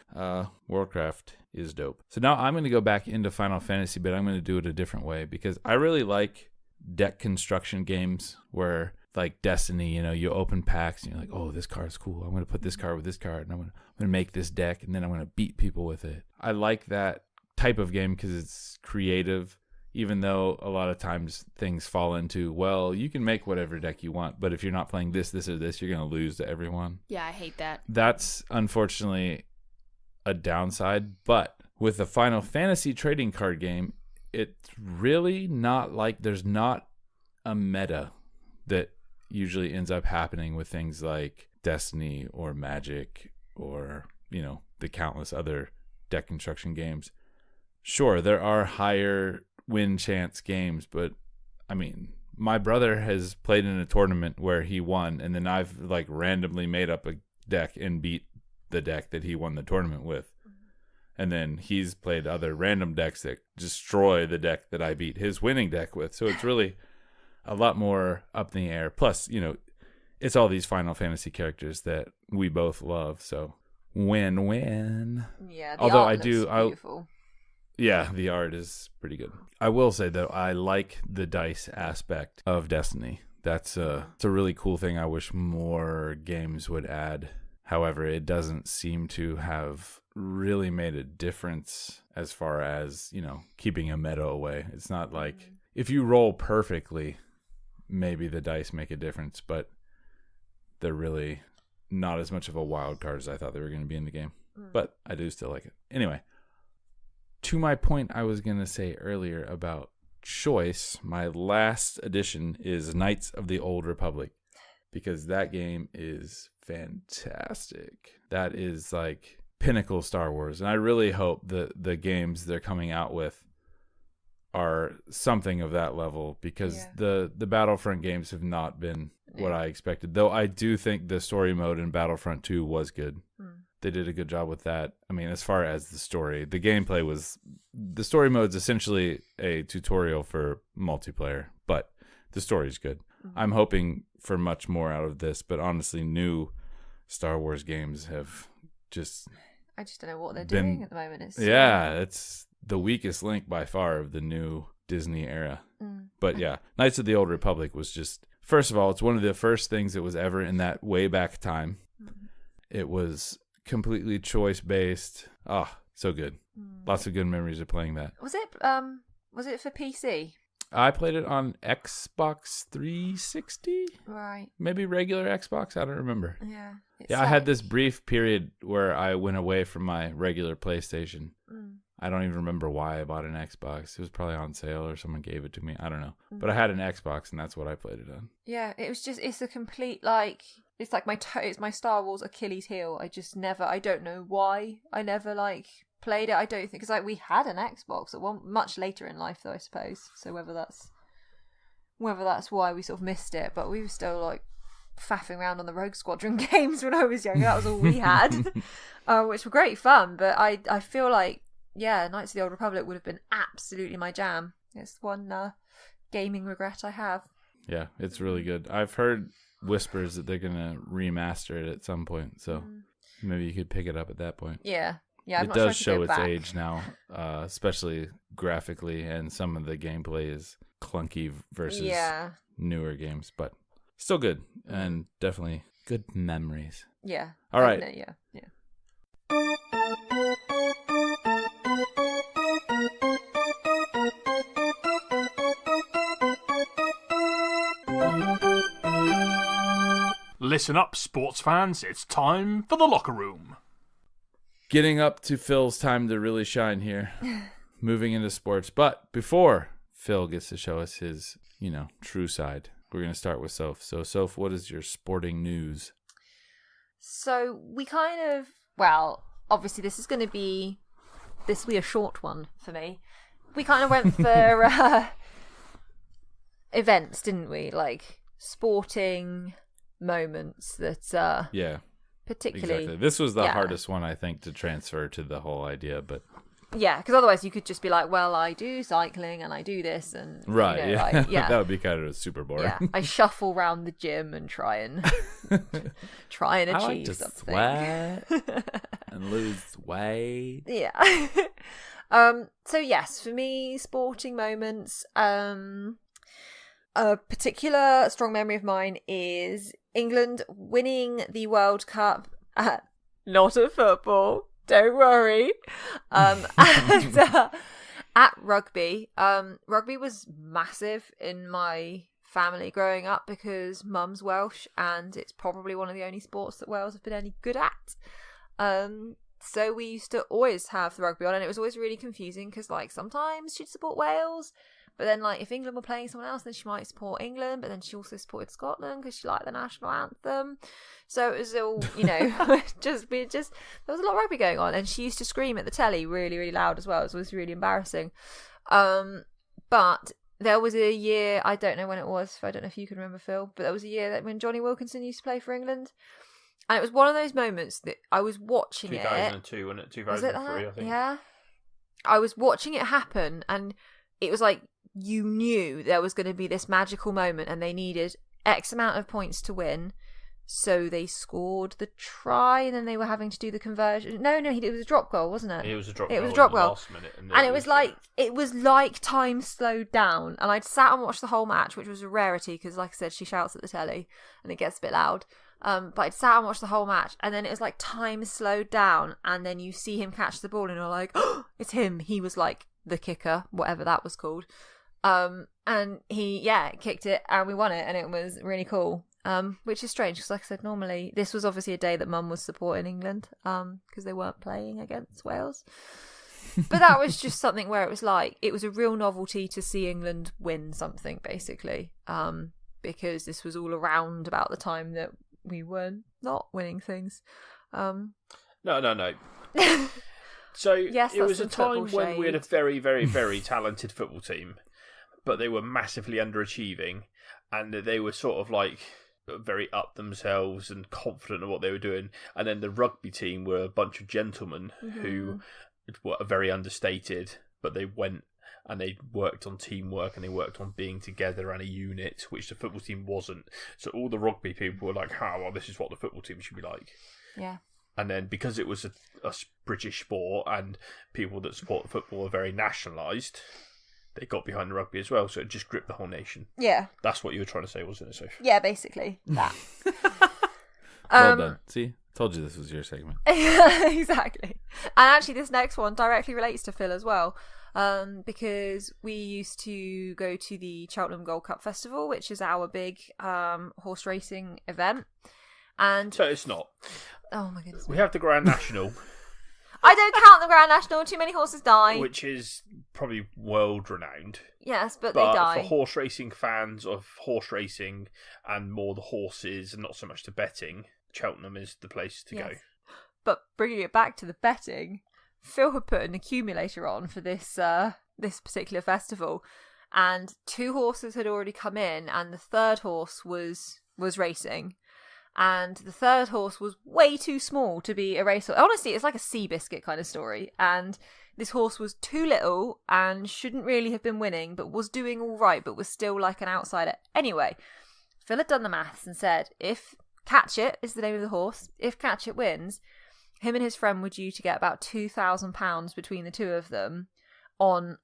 Warcraft is dope. So now I'm going to go back into Final Fantasy, but I'm going to do it a different way because I really like deck construction games where, like Destiny, you open packs and you're like, oh, this card's cool. I'm going to put this card with this card and I'm going to make this deck and then I'm going to beat people with it. I like that type of game because it's creative, even though a lot of times things fall into, well, you can make whatever deck you want, but if you're not playing this, or this, you're going to lose to everyone. Yeah, I hate that. That's unfortunately a downside, but with the Final Fantasy trading card game, it's really not like there's not a meta that usually ends up happening with things like Destiny or Magic or, the countless other deck construction games. Sure, there are higher win chance games, but I mean, my brother has played in a tournament where he won, and then I've like randomly made up a deck and beat the deck that he won the tournament with. And then he's played other random decks that destroy the deck that I beat his winning deck with. So it's really a lot more up in the air. Plus, it's all these Final Fantasy characters that we both love. So win-win. Yeah, the Although art looks beautiful. Yeah, the art is pretty good. I will say, though, I like the dice aspect of Destiny. It's a really cool thing I wish more games would add. However, it doesn't seem to have really made a difference as far as, keeping a meta away. It's not like if you roll perfectly, maybe the dice make a difference, but they're really not as much of a wild card as I thought they were going to be in the game. But I do still like it. Anyway, to my point I was going to say earlier about choice, my last addition is Knights of the Old Republic, because that game is fantastic. That is like pinnacle Star Wars, and I really hope that the games they're coming out with are something of that level, because the Battlefront games have not been what I expected, though I do think the story mode in Battlefront 2 was good. They did a good job with that. I mean, as far as the story, the gameplay the story mode's essentially a tutorial for multiplayer, but the story's good. I'm hoping for much more out of this, but honestly, new Star Wars games have I just don't know what they're doing at the moment. It's the weakest link by far of the new Disney era. But yeah, Knights of the Old Republic was just, first of all, it's one of the first things that was ever in that way back time. It was completely choice based. So good. Lots of good memories of playing that. Was it for PC? I played it on Xbox 360. Right. Maybe regular Xbox. I don't remember. Yeah. I had this brief period where I went away from my regular PlayStation. I don't even remember why I bought an Xbox. It was probably on sale or someone gave it to me. I don't know. But I had an Xbox, and that's what I played it on. Yeah, it's a complete, it's like it's my Star Wars Achilles heel. I don't know why I never, played it. I don't think, because we had an Xbox at much later in life, though, I suppose. So whether that's why we sort of missed it, but we were still, faffing around on the Rogue Squadron games when I was younger. That was all we had, which were great fun. But I feel like, Knights of the Old Republic would have been absolutely my jam. It's one gaming regret I have. Yeah, it's really good. I've heard whispers that they're going to remaster it at some point, so maybe you could pick it up at that point. Yeah, it does show its age now, especially graphically, and some of the gameplay is clunky versus newer games, but still good, and definitely good memories. Yeah. All right. Yeah. Listen up, sports fans. It's time for the locker room. Getting up to Phil's time to really shine here. Moving into sports. But before Phil gets to show us his, true side, we're going to start with Soph. So, Soph, what is your sporting news? So we obviously this will be a short one for me. We kind of went for events, didn't we? Like sporting moments that Yeah, particularly. exactly. This was the yeah. hardest one, I think, to transfer to the whole idea, but Yeah, because otherwise you could just be like, well, I do cycling and I do this and right, you know, yeah, like, yeah. that would be kind of super boring. Yeah, I shuffle around the gym and try and I achieve like to something. sweat and lose weight. Yeah. So yes, for me, sporting moments. A particular strong memory of mine is England winning the World Cup. Not at football. Don't worry. And at rugby. Rugby was massive in my family growing up because mum's Welsh and it's probably one of the only sports that Wales have been any good at. So we used to always have the rugby on, and it was always really confusing because, like, sometimes she'd support Wales, but then, like, if England were playing someone else, then she might support England, but then she also supported Scotland because she liked the national anthem. So it was all, you know, just there was a lot of rugby going on, and she used to scream at the telly really, really loud as well. It was really embarrassing. But there was a year, I don't know when it was, I don't know if you can remember, Phil, but there was a year that when Johnny Wilkinson used to play for England. And it was one of those moments that I was watching 2002, wasn't it? 2003, I think. Yeah. I was watching it happen, and it was like you knew there was going to be this magical moment, and they needed X amount of points to win. So they scored the try, and then they were having to do the conversion. No, it was a drop goal, wasn't it? It was a drop goal. It was a drop goal. Last minute, and it was like time slowed down. And I'd sat and watched the whole match, which was a rarity because, like I said, she shouts at the telly, and it gets a bit loud. But I'd sat and watched the whole match, and then it was like time slowed down, and then you see him catch the ball, and you're like, oh, it's him. He was like the kicker, whatever that was called. And he, kicked it, and we won it, and it was really cool. Which is strange, because like I said, normally, this was obviously a day that Mum was supporting England, because they weren't playing against Wales. But that was just something where it was like, it was a real novelty to see England win something, basically. Because this was all around about the time that we were not winning things. No. So yes, it was a time football when we had a shade. very, very, very talented football team, but they were massively underachieving, and they were sort of like very up themselves and confident of what they were doing. And then the rugby team were a bunch of gentlemen who were very understated, but they went and they worked on teamwork and they worked on being together and a unit, which the football team wasn't. So all the rugby people were like, well, this is what the football team should be like. Yeah. And then because it was a British sport and people that support football are very nationalised, they got behind the rugby as well. So it just gripped the whole nation. Yeah. That's what you were trying to say, wasn't it, Soph? Yeah, basically. That. Well done. See, told you this was your segment. Exactly. And actually, this next one directly relates to Phil as well. Because we used to go to the Cheltenham Gold Cup Festival, which is our big horse racing event. And So it's not. oh my goodness, We have the Grand National, I don't count the Grand National. Too many horses die. which is probably world renowned. Yes, but But they die. for horse racing fans of horse racing and more the horses and not so much the betting, Cheltenham is the place to go. Yes. But bringing it back to the betting, Phil had put an accumulator on for this particular festival, and 2 horses had already come in, and the third horse was racing. And the third horse was way too small to be a racehorse. Honestly, it's like a Seabiscuit kind of story. And this horse was too little and shouldn't really have been winning, but was doing all right, but was still like an outsider. Anyway, Phil had done the maths and said, if Catch It is the name of the horse, if Catch It wins, him and his friend were due to get about £2,000 between the two of them.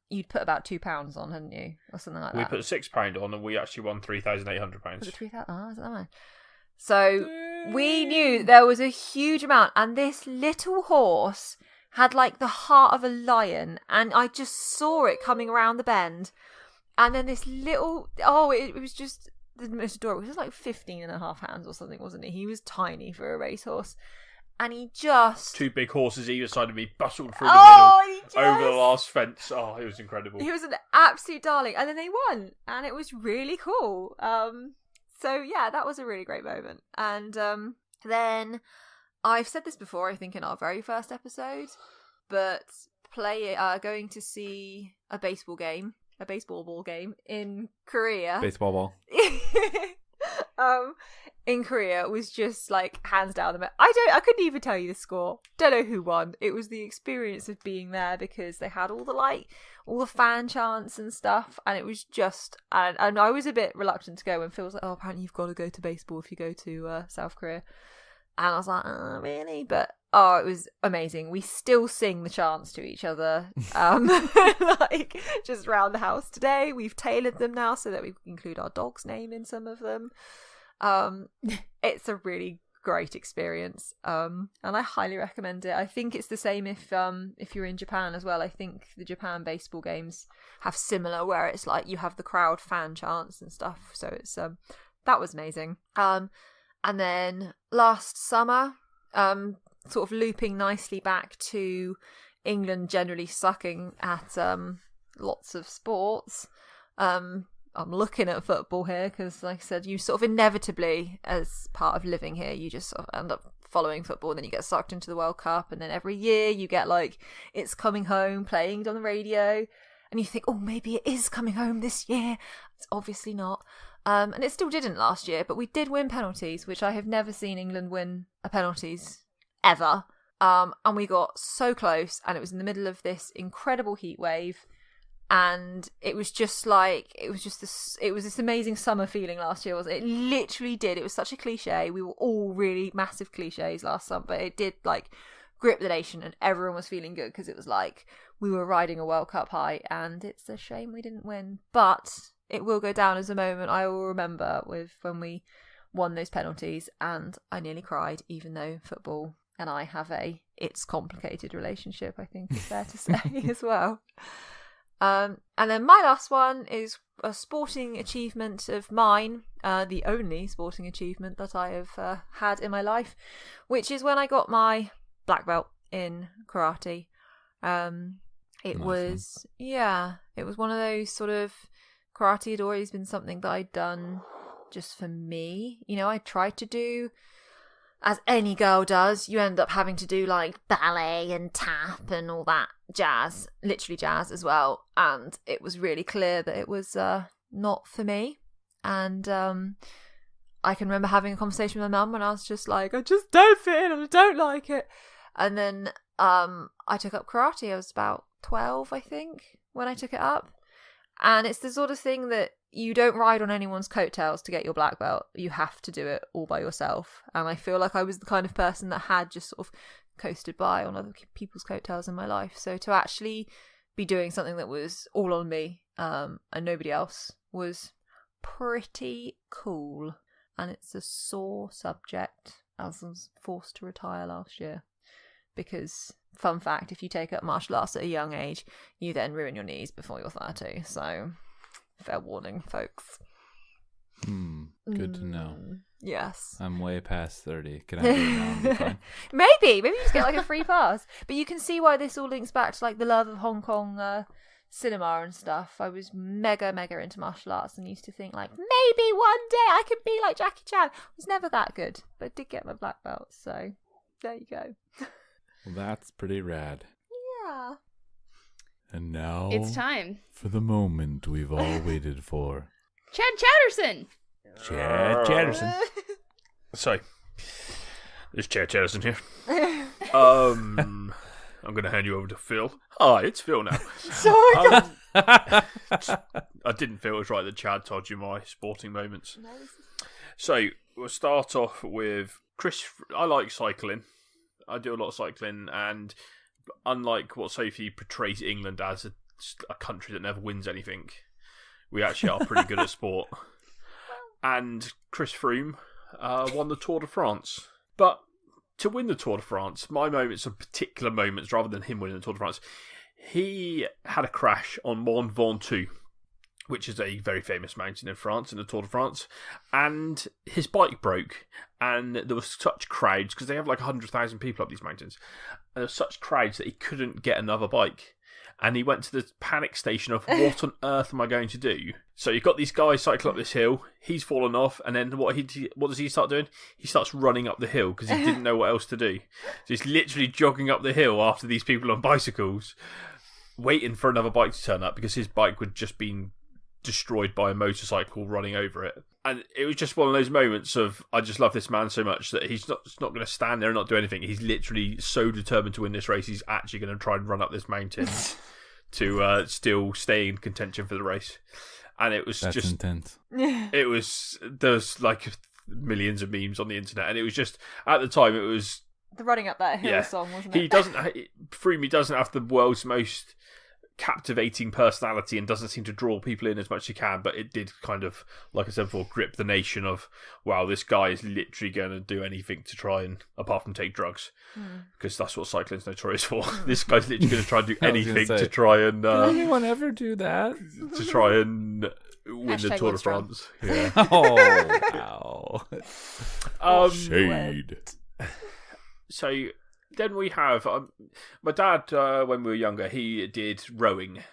You'd put about £2 on, hadn't you? Or something like that. We put £6 on and we actually won £3,800. Was it 3,000? Oh, is that right? So we knew there was a huge amount, and this little horse had like the heart of a lion, and I just saw it coming around the bend, and then this little, it was just the most adorable. He was like 15.5 or something, wasn't he? He was tiny for a racehorse, and he just 2 big horses either side of me bustled through the middle over the last fence. Oh, it was incredible. He was an absolute darling, and then they won, and it was really cool. So yeah, that was a really great moment. And then I've said this before, I think in our very first episode, but going to see a baseball ball game in Korea. Baseball ball. in Korea was just like hands down the best. I couldn't even tell you the score. Don't know who won. It was the experience of being there because they had all the fan chants and stuff, and it was just and I was a bit reluctant to go when Phil was like, "Oh, apparently you've got to go to baseball if you go to South Korea," and I was like, "Oh, really?" But it was amazing. We still sing the chants to each other, like just around the house today. We've tailored them now so that we include our dog's name in some of them. It's a really great experience, and I highly recommend it. I think it's the same if you're in Japan as well. I think the Japan baseball games have similar, where it's like you have the crowd fan chants and stuff. So it's that was amazing. And then last summer, sort of looping nicely back to England generally sucking at lots of sports. I'm looking at football here because, like I said, you sort of inevitably, as part of living here, you just sort of end up following football, and then you get sucked into the World Cup, and then every year you get like It's Coming Home playing on the radio, and you think, oh, maybe it is coming home this year. It's obviously not. And it still didn't last year, but we did win penalties, which I have never seen England win a penalties ever. And we got so close, and it was in the middle of this incredible heat wave. And it was this amazing summer feeling last year, wasn't it? It literally did. It was such a cliche. We were all really massive cliches last summer, but it did like grip the nation, and everyone was feeling good because it was like we were riding a World Cup high. And it's a shame we didn't win, but it will go down as a moment I will remember with when we won those penalties, and I nearly cried, even though football and I have it's complicated relationship, I think it's fair to say as well. And then my last one is a sporting achievement of mine, the only sporting achievement that I have had in my life, which is when I got my black belt in karate. It was one of those sort of, karate had always been something that I'd done just for me. You know, I tried to do, as any girl does, you end up having to do like ballet and tap and all that jazz, literally jazz as well. And it was really clear that it was not for me. And I can remember having a conversation with my mum when I was just like, I just don't fit in and I don't like it. And then I took up karate. I was about 12, I think, when I took it up. And it's the sort of thing that you don't ride on anyone's coattails to get your black belt. You have to do it all by yourself. And I feel like I was the kind of person that had just sort of coasted by on other people's coattails in my life. So to actually be doing something that was all on me and nobody else was pretty cool. And it's a sore subject, as I was forced to retire last year. Because, fun fact, if you take up martial arts at a young age, you then ruin your knees before you're 30. So, fair warning, folks. Good to know. Yes. I'm way past 30. Can I do it now and be fine? Maybe you just get like a free pass. But you can see why this all links back to like the love of Hong Kong cinema and stuff. I was mega into martial arts and used to think like, maybe one day I could be like Jackie Chan. I was never that good, but did get my black belt. So, there you go. Well, that's pretty rad. Yeah. And now It's time. for the moment we've all waited for. Chad Chatterson! Chad Chatterson. So, there's Chad Chatterson here. I'm going to hand you over to Phil. Hi, it's Phil now. Sorry. I didn't feel it was right that Chad told you my sporting moments. So, we'll start off with Chris. I like cycling. I do a lot of cycling, and unlike what Sophie portrays England as a country that never wins anything, we actually are pretty good at sport. And Chris Froome won the Tour de France. But to win the Tour de France, my moments are particular moments rather than him winning the Tour de France. He had a crash on Mont Ventoux, which is a very famous mountain in France, in the Tour de France, and his bike broke, and there was such crowds, because they have like 100,000 people up these mountains, and there were such crowds that he couldn't get another bike, and he went to the panic station of, what on earth am I going to do? So you've got these guys cycling up this hill, he's fallen off, and then what does he start doing? He starts running up the hill, because he didn't know what else to do. So he's literally jogging up the hill after these people on bicycles, waiting for another bike to turn up, because his bike would just been destroyed by a motorcycle running over it. And it was just one of those moments of, I just love this man so much that he's not going to stand there and not do anything. He's literally so determined to win this race. He's actually going to try and run up this mountain to still stay in contention for the race. And it was just intense. There's like millions of memes on the internet, and it was just, at the time, it was The running up that hill Yeah. song, wasn't he it? Froome doesn't have the world's most captivating personality and doesn't seem to draw people in as much as he can, but it did kind of, like I said before, grip the nation of, wow, this guy is literally going to do anything to try and, apart from take drugs, because that's what cycling's notorious for. This guy's literally going to try and do I was gonna anything say, to try and Did anyone ever do that? win the Hashtag Tour de what's wrong. France. Yeah. Oh, wow. Shade. So then we have my dad. When we were younger, he did rowing,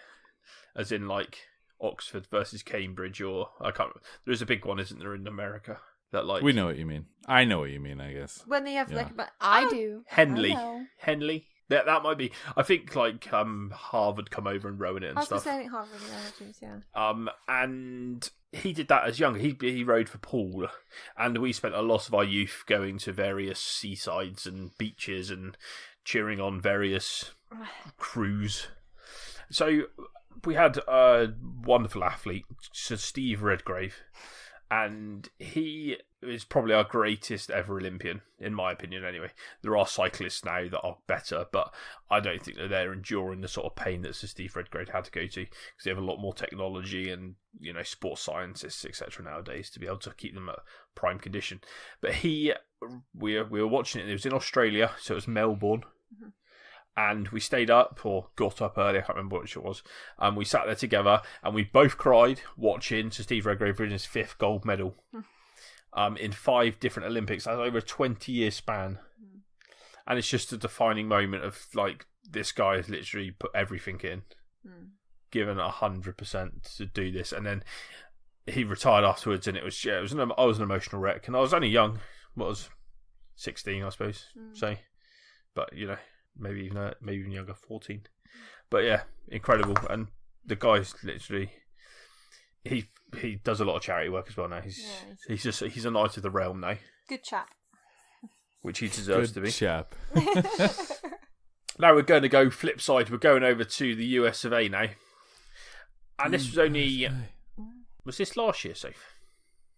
as in like Oxford versus Cambridge, or I can't. There is a big one, isn't there, in America? That like We know what you mean. I know what you mean, I guess. When they have Yeah. like I do. Henley. I know. Henley. That might be. I think like Harvard come over and rowing it and I was going stuff. to say Harvard, yeah. And he did that as younger. He rowed for Paul, and we spent a lot of our youth going to various seasides and beaches and cheering on various crews. So we had a wonderful athlete, Sir Steve Redgrave, and he is probably our greatest ever Olympian, in my opinion anyway. There are cyclists now that are better, but I don't think that they're enduring the sort of pain that Sir Steve Redgrave had to go to, because they have a lot more technology and, you know, sports scientists, etc. nowadays to be able to keep them at prime condition. But we were watching it, and it was in Australia, so it was Melbourne. And we stayed up, or got up early, I can't remember which it was. And we sat there together, and we both cried watching Sir Steve Redgrave win his 5th gold medal in 5 different Olympics. That's over a 20-year span. And it's just a defining moment of, like, this guy has literally put everything in, given 100% to do this. And then he retired afterwards, and I was an emotional wreck. And I was only young. What was 16, I suppose, say. But, you know, maybe even younger, 14. But yeah, incredible. And the guy's literally, he does a lot of charity work as well now. He's a knight of the realm now, Good chap. which he deserves to Good be. chap. Now we're going to go flip side. We're going over to the US of A now. And this was only, was this last year, Soph?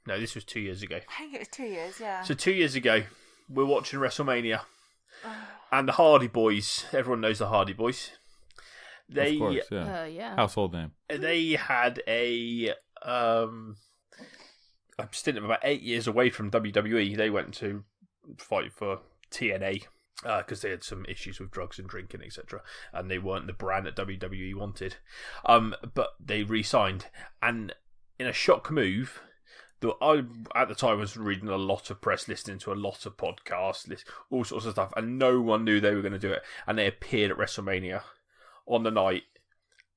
No, this was 2 years ago. I think it was 2 years, yeah. So 2 years ago, we're watching WrestleMania. And the Hardy Boys, everyone knows the Hardy Boys. They Of course, yeah. Yeah. Household name. they had a stint of about 8 years away from WWE. They went to fight for TNA because they had some issues with drugs and drinking, etc. And they weren't the brand that WWE wanted. But they re-signed, and in a shock move. I, at the time, was reading a lot of press, listening to a lot of podcasts, all sorts of stuff, and no one knew they were going to do it. And they appeared at WrestleMania on the night,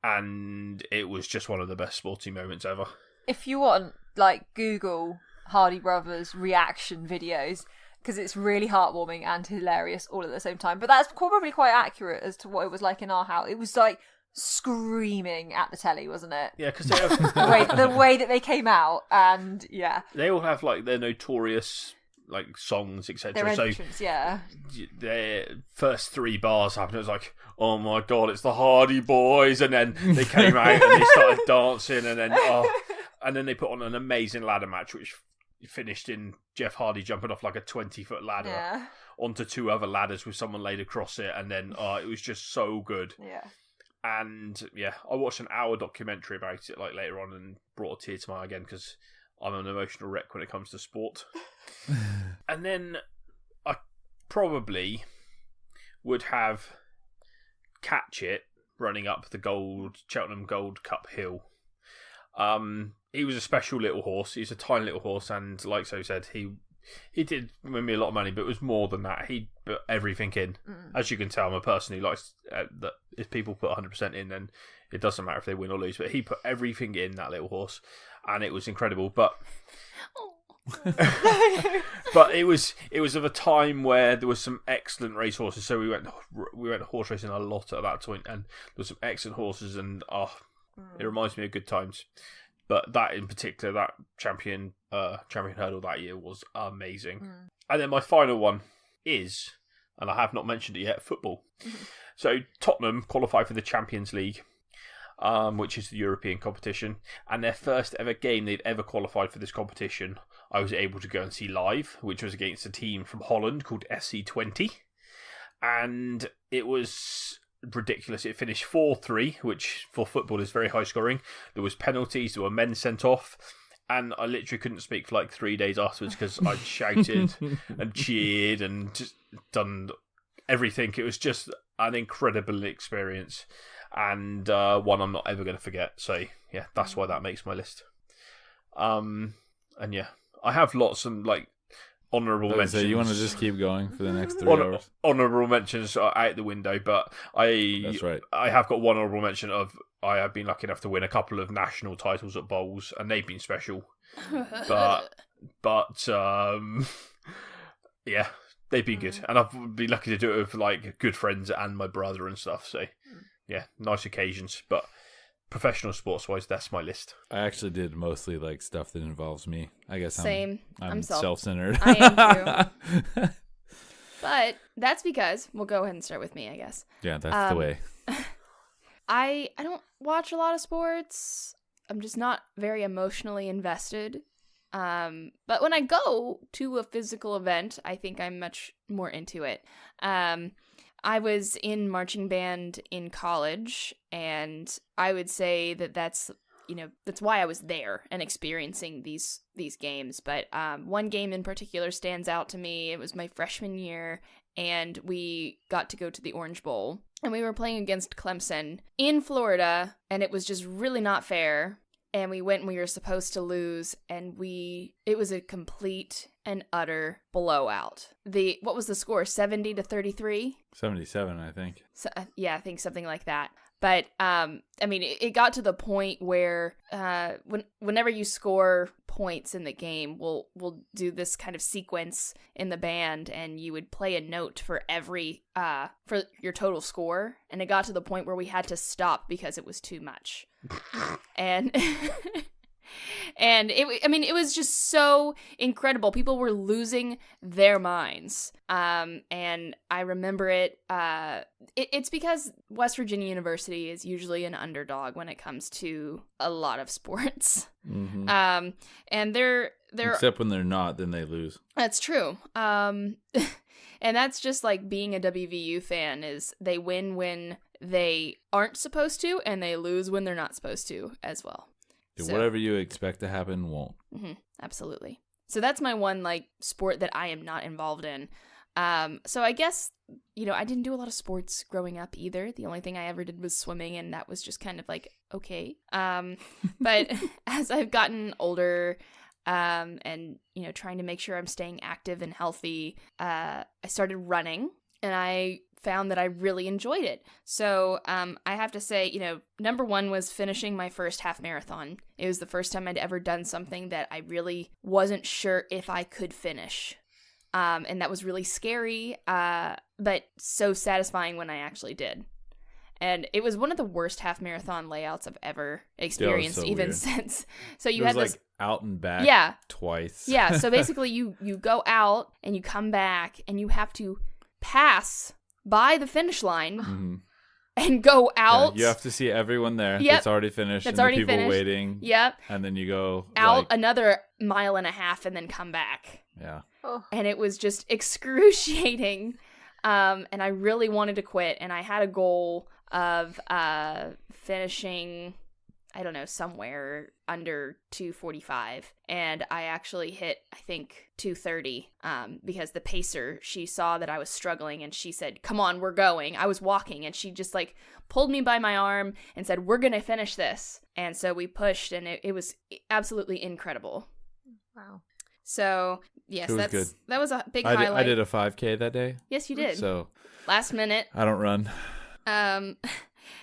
and it was just one of the best sporting moments ever. If you want, like, Google Hardy Brothers reaction videos, because it's really heartwarming and hilarious all at the same time. But that's probably quite accurate as to what it was like in our house. It was like screaming at the telly, wasn't it? Yeah, because the way that they came out, and yeah, they all have like their notorious like songs, etc. their So entrance, yeah. their first 3 bars happened. It was like, oh my god, it's the Hardy Boys, and then they came out and they started dancing, and then they put on an amazing ladder match, which finished in Jeff Hardy jumping off like a 20-foot ladder Yeah. onto 2 other ladders with someone laid across it, and then it was just so good. Yeah. And yeah, I watched an hour documentary about it like later on and brought a tear to my eye again because I'm an emotional wreck when it comes to sport. And then I probably would have Catch It running up the Cheltenham Gold Cup hill. He was a special little horse. He's a tiny little horse, and like So said, he did win me a lot of money, but it was more than that. He put everything in. As you can tell, I'm a person who likes that if people put 100% in, then it doesn't matter if they win or lose. But he put everything in, that little horse, and it was incredible. But but it was of a time where there was some excellent racehorses. So we went horse racing a lot at that point, and there were some excellent horses, and it reminds me of good times. But that in particular, that champion hurdle that year was amazing. And then my final one is, and I have not mentioned it yet, football. So Tottenham qualified for the Champions League, which is the European competition, and their first ever game they'd ever qualified for this competition, I was able to go and see live, which was against a team from Holland called SC20, and it was ridiculous. It finished 4-3, which for football is very high scoring. There was penalties, there were men sent off, and I literally couldn't speak for like 3 days afterwards because I shouted and cheered and just done everything. It was just an incredible experience, and one I'm not ever going to forget. So yeah, that's why that makes my list. And yeah, I have lots of like honourable mentions. So you want to just keep going for the next 3 hours? Honourable mentions are out the window, but That's right. I have got one honourable mention of I have been lucky enough to win a couple of national titles at bowls, and they've been special. but yeah, they've been good, and I've been lucky to do it with like good friends and my brother and stuff. So yeah, nice occasions. But professional sports wise, that's my list. I actually did mostly like stuff that involves me. I guess Same. I'm self-centered. I am too. But that's because we'll go ahead and start with me, I guess. Yeah, that's the way. I don't watch a lot of sports. I'm just not very emotionally invested. But when I go to a physical event, I think I'm much more into it. I was in marching band in college, and I would say that that's why I was there and experiencing these games. But one game in particular stands out to me. It was my freshman year, and we got to go to the Orange Bowl, and we were playing against Clemson in Florida, and it was just really not fair. And we went and we were supposed to lose, and it was a complete and utter blowout. What was the score? 70-33? 77, I think. So, yeah, I think something like that. But, I mean, it got to the point where whenever you score points in the game, we'll do this kind of sequence in the band, and you would play a note for for your total score. And it got to the point where we had to stop because it was too much. And it was just so incredible. People were losing their minds. And I remember it's because West Virginia University is usually an underdog when it comes to a lot of sports. Mm-hmm. And they're except when they're not, then they lose. That's true. And that's just like being a WVU fan, is they win when they aren't supposed to, and they lose when they're not supposed to as well. So, whatever you expect to happen won't. Mm-hmm, absolutely. So that's my one like sport that I am not involved in. So I guess, I didn't do a lot of sports growing up either. The only thing I ever did was swimming, and that was just kind of like, okay. But as I've gotten older, and, trying to make sure I'm staying active and healthy, I started running, and I found that I really enjoyed it. So I have to say, number one was finishing my first half marathon. It was the first time I'd ever done something that I really wasn't sure if I could finish. And that was really scary, but so satisfying when I actually did. And it was one of the worst half marathon layouts I've ever experienced, so even weird. since. So you it was had this like out and back twice. Yeah, so basically you go out and you come back and you have to pass by the finish line and go out. Yeah, you have to see everyone there Yep. that's already finished, That's and already the people finished. waiting. Yep. And then you go Out like, another mile and a half and then come back. yeah. Oh. And it was just excruciating. And I really wanted to quit, and I had a goal of finishing, I don't know, somewhere under 2:45, and I actually hit, I think, 2:30, because the pacer, she saw that I was struggling, and she said, "Come on, we're going." I was walking, and she just like pulled me by my arm and said, "We're gonna finish this." And so we pushed, and it was absolutely incredible. Wow. So yes, It was good. that was a big I highlight. did a 5K that day. Yes, you did. So Last minute. I don't run.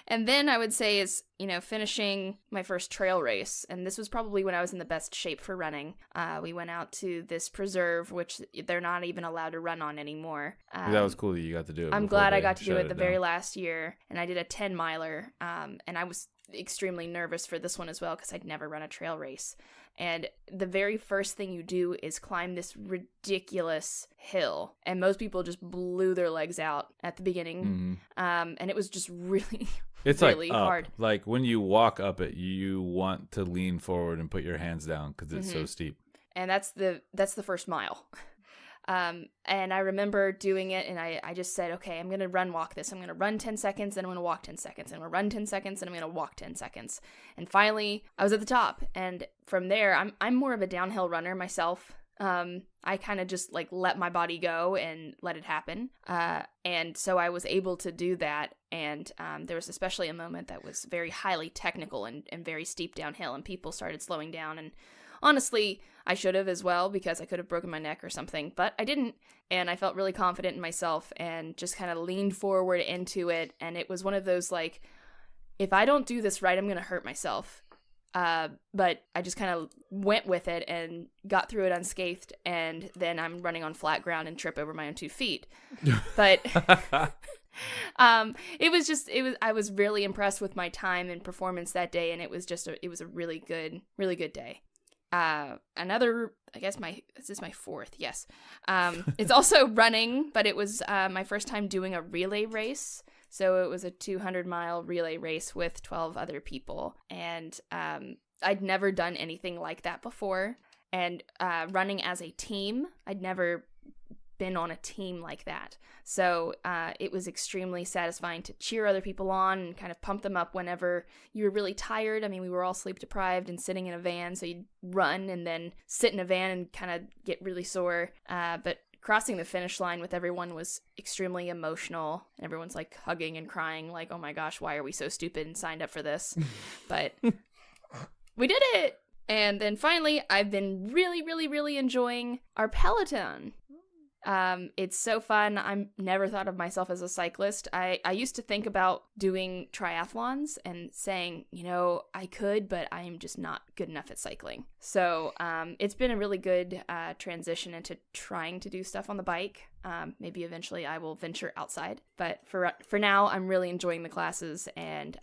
And then I would say is, finishing my first trail race. And this was probably when I was in the best shape for running. We went out to this preserve, which they're not even allowed to run on anymore. That was cool that you got to do it. I'm before glad I they got to do shut it the down. very last year. And I did a 10-miler. And I was extremely nervous for this one as well because I'd never run a trail race. And the very first thing you do is climb this ridiculous hill. And most people just blew their legs out at the beginning. And it was just really, It's really like up. hard. Like when you walk up it, you want to lean forward and put your hands down because it's so steep. And that's the first mile. And I remember doing it, and I just said, okay, I'm going to walk this. I'm going to run 10 seconds, then I'm going to walk 10 seconds. And I'm going to run 10 seconds, and I'm going to walk 10 seconds. And finally, I was at the top. And from there, I'm more of a downhill runner myself. I kind of just like let my body go and let it happen. And so I was able to do that. And there was especially a moment that was very highly technical and very steep downhill, and people started slowing down. And honestly, I should have as well because I could have broken my neck or something, but I didn't. And I felt really confident in myself and just kind of leaned forward into it. And it was one of those like, if I don't do this right, I'm going to hurt myself. But I just kind of went with it and got through it unscathed. And then I'm running on flat ground and trip over my own 2 feet. But I was really impressed with my time and performance that day. And it was a really good day. Another, I guess this is my 4th. Yes. It's also running, but it was, my first time doing a relay race. So it was a 200-mile relay race with 12 other people. And, I'd never done anything like that before. And, running as a team, I'd never been on a team like that. So it was extremely satisfying to cheer other people on and kind of pump them up whenever you were really tired. I mean, we were all sleep deprived and sitting in a van, so you'd run and then sit in a van and kind of get really sore. But crossing the finish line with everyone was extremely emotional. Everyone's like hugging and crying like, oh my gosh, why are we so stupid and signed up for this? But we did it! And then finally, I've been really, really, really enjoying our Peloton. It's so fun. I never thought of myself as a cyclist. I used to think about doing triathlons and saying, I could, but I am just not good enough at cycling. So it's been a really good transition into trying to do stuff on the bike. Maybe eventually I will venture outside. But for now, I'm really enjoying the classes, and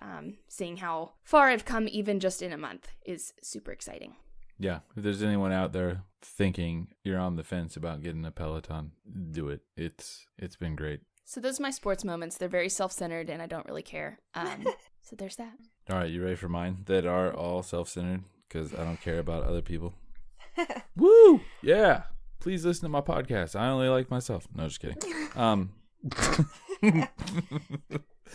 seeing how far I've come even just in a month is super exciting. Yeah, if there's anyone out there thinking you're on the fence about getting a Peloton, do it. It's been great. So those are my sports moments. They're very self-centered, and I don't really care. So there's that. All right, you ready for mine? That are all self-centered because I don't care about other people. Woo! Yeah. Please listen to my podcast. I only like myself. No, just kidding.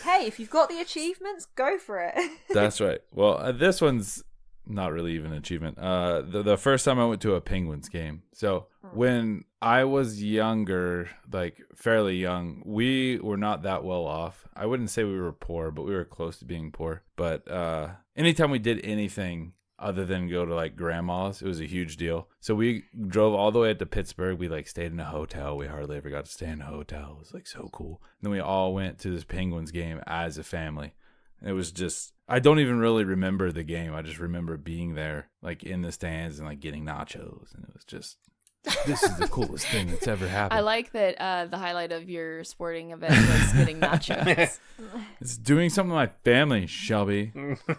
Hey, if you've got the achievements, go for it. That's right. Well, this one's not really even an achievement. The first time I went to a Penguins game. So when I was younger, like fairly young, we were not that well off. I wouldn't say we were poor, but we were close to being poor. But anytime we did anything other than go to like grandma's, it was a huge deal. So we drove all the way up to Pittsburgh. We like stayed in a hotel. We hardly ever got to stay in a hotel. It was like so cool. And then we all went to this Penguins game as a family. It was just, I don't even really remember the game. I just remember being there, like in the stands and like getting nachos. And it was just, this is the coolest thing that's ever happened. I like that the highlight of your sporting event was getting nachos. It's doing something with my family, Shelby.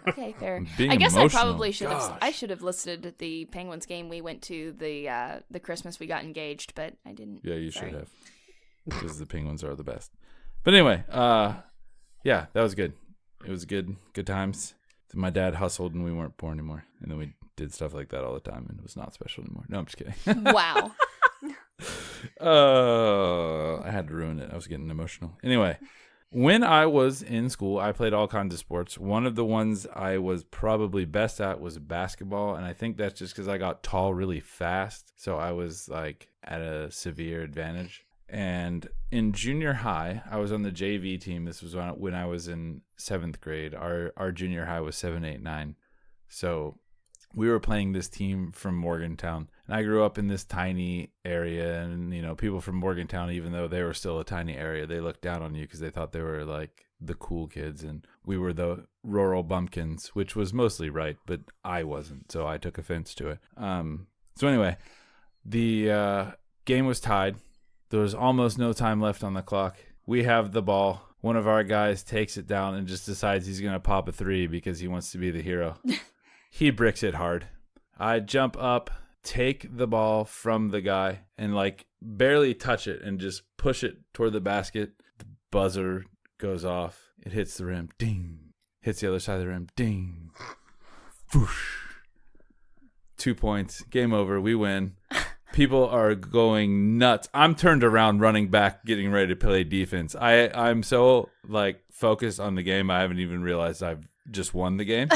Okay, fair. Being I guess emotional. I probably should have. Gosh. I should have listed the Penguins game we went to the Christmas we got engaged, but I didn't. Yeah, you Sorry. should have. Because the Penguins are the best. But anyway, yeah, that was good. It was good times. My dad hustled and we weren't poor anymore. And then we did stuff like that all the time and it was not special anymore. No, I'm just kidding. Wow. I had to ruin it. I was getting emotional. Anyway, when I was in school, I played all kinds of sports. One of the ones I was probably best at was basketball. And I think that's just because I got tall really fast. So I was like at a severe advantage. And in junior high, I was on the JV team. This was when I was in 7th grade. Our junior high was 7, 8, 9. So we were playing this team from Morgantown. And I grew up in this tiny area. And, people from Morgantown, even though they were still a tiny area, they looked down on you because they thought they were like the cool kids. And we were the rural bumpkins, which was mostly right, but I wasn't. So I took offense to it. So anyway, the game was tied. There was almost no time left on the clock. We have the ball. one of our guys takes it down and just decides he's going to pop a 3 because he wants to be the hero. He bricks it hard. I jump up, take the ball from the guy, and like barely touch it and just push it toward the basket. The buzzer goes off. It hits the rim. Ding. Hits the other side of the rim. Ding. Whoosh. 2 points. Game over. We win. People are going nuts. I'm turned around, running back, getting ready to play defense. I'm so like focused on the game, I haven't even realized I've just won the game.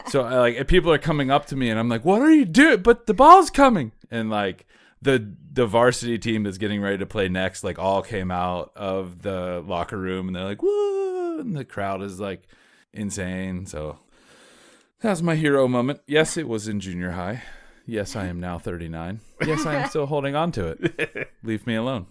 So people are coming up to me, and I'm like, "What are you doing?" But the ball's coming, and like the varsity team that's getting ready to play next, like all came out of the locker room, and they're like, "Woo!" And the crowd is like insane. So that's my hero moment. Yes, it was in junior high. Yes, I am now 39. Yes, I am still holding on to it. Leave me alone.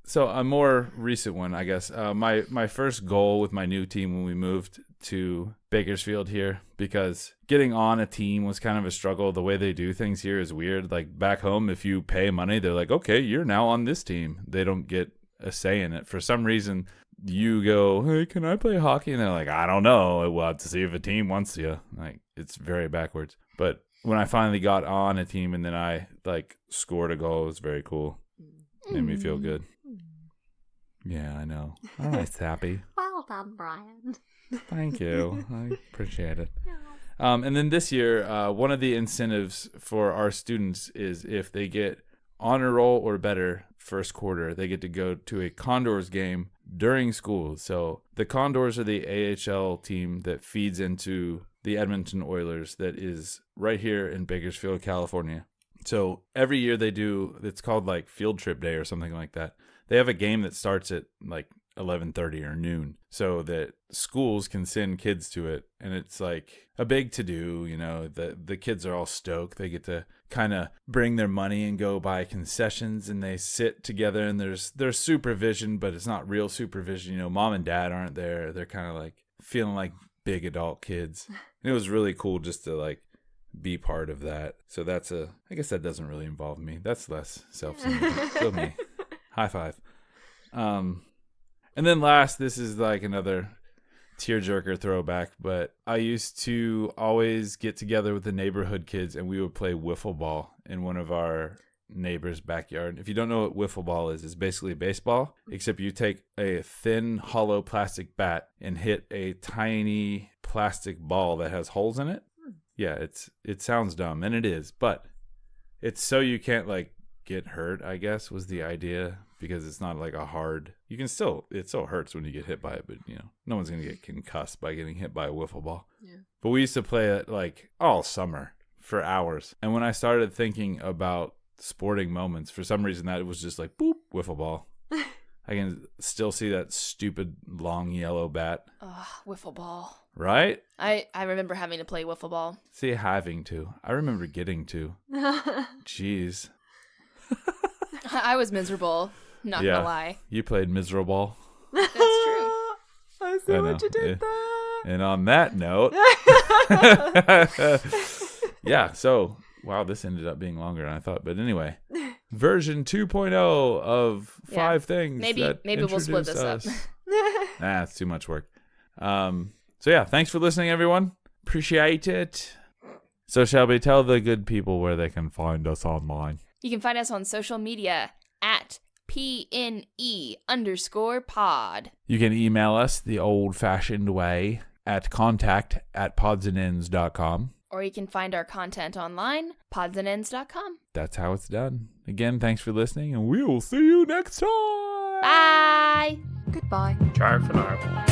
So a more recent one, I guess. My first goal with my new team when we moved to Bakersfield here, because getting on a team was kind of a struggle. The way they do things here is weird. Like back home, if you pay money, they're like, okay, you're now on this team. They don't get a say in it. For some reason, you go, hey, can I play hockey? And they're like, I don't know. We'll have to see if a team wants you. Like, it's very backwards. But when I finally got on a team and then I like scored a goal, it was very cool. Made me feel good. Yeah, I know. All right, Sappy. Well done, Brian. Thank you. I appreciate it. And then this year, one of the incentives for our students is if they get honor roll or better first quarter, they get to go to a Condors game during school. So the Condors are the AHL team that feeds into the Edmonton Oilers that is right here in Bakersfield, California. So every year they do, it's called like Field Trip Day or something like that. They have a game that starts at like 11:30 or noon so that schools can send kids to it. And it's like a big to-do, you know, the kids are all stoked. They get to kind of bring their money and go buy concessions, and they sit together, and there's supervision, but it's not real supervision. You know, mom and dad aren't there. They're kind of like feeling like big adult kids. And it was really cool just to like be part of that. So that's I guess that doesn't really involve me. That's less self-centered. Still me. High five. And then last, this is like another tearjerker throwback, but I used to always get together with the neighborhood kids and we would play wiffle ball in one of our neighbor's backyard. If you don't know what wiffle ball is, it's basically baseball, except you take a thin, hollow plastic bat and hit a tiny plastic ball that has holes in it. Yeah, it sounds dumb, and it is, but it's so you can't like get hurt, I guess, was the idea, because it's not like a hard, it still hurts when you get hit by it, but you know, no one's gonna get concussed by getting hit by a wiffle ball. Yeah. But we used to play it like all summer for hours. And when I started thinking about sporting moments, for some reason that it was just like boop, wiffle ball. I can still see that stupid long yellow bat. Wiffle ball. Right? I remember having to play wiffle ball. See, having to. I remember getting to. Jeez. I was miserable. Not gonna lie. You played miserable. That's true. I see what you did there. And on that note, yeah, so, wow, this ended up being longer than I thought. But anyway, version 2.0 of 5 things. Maybe we'll split this up. It's too much work. So yeah, thanks for listening, everyone. Appreciate it. So shall we tell the good people where they can find us online? You can find us on social media at PNE_pod. You can email us the old-fashioned way at contact@podsandends.com. Or you can find our content online, podsandends.com. That's how it's done. Again, thanks for listening, and we will see you next time. Bye. Goodbye. Ciao for now.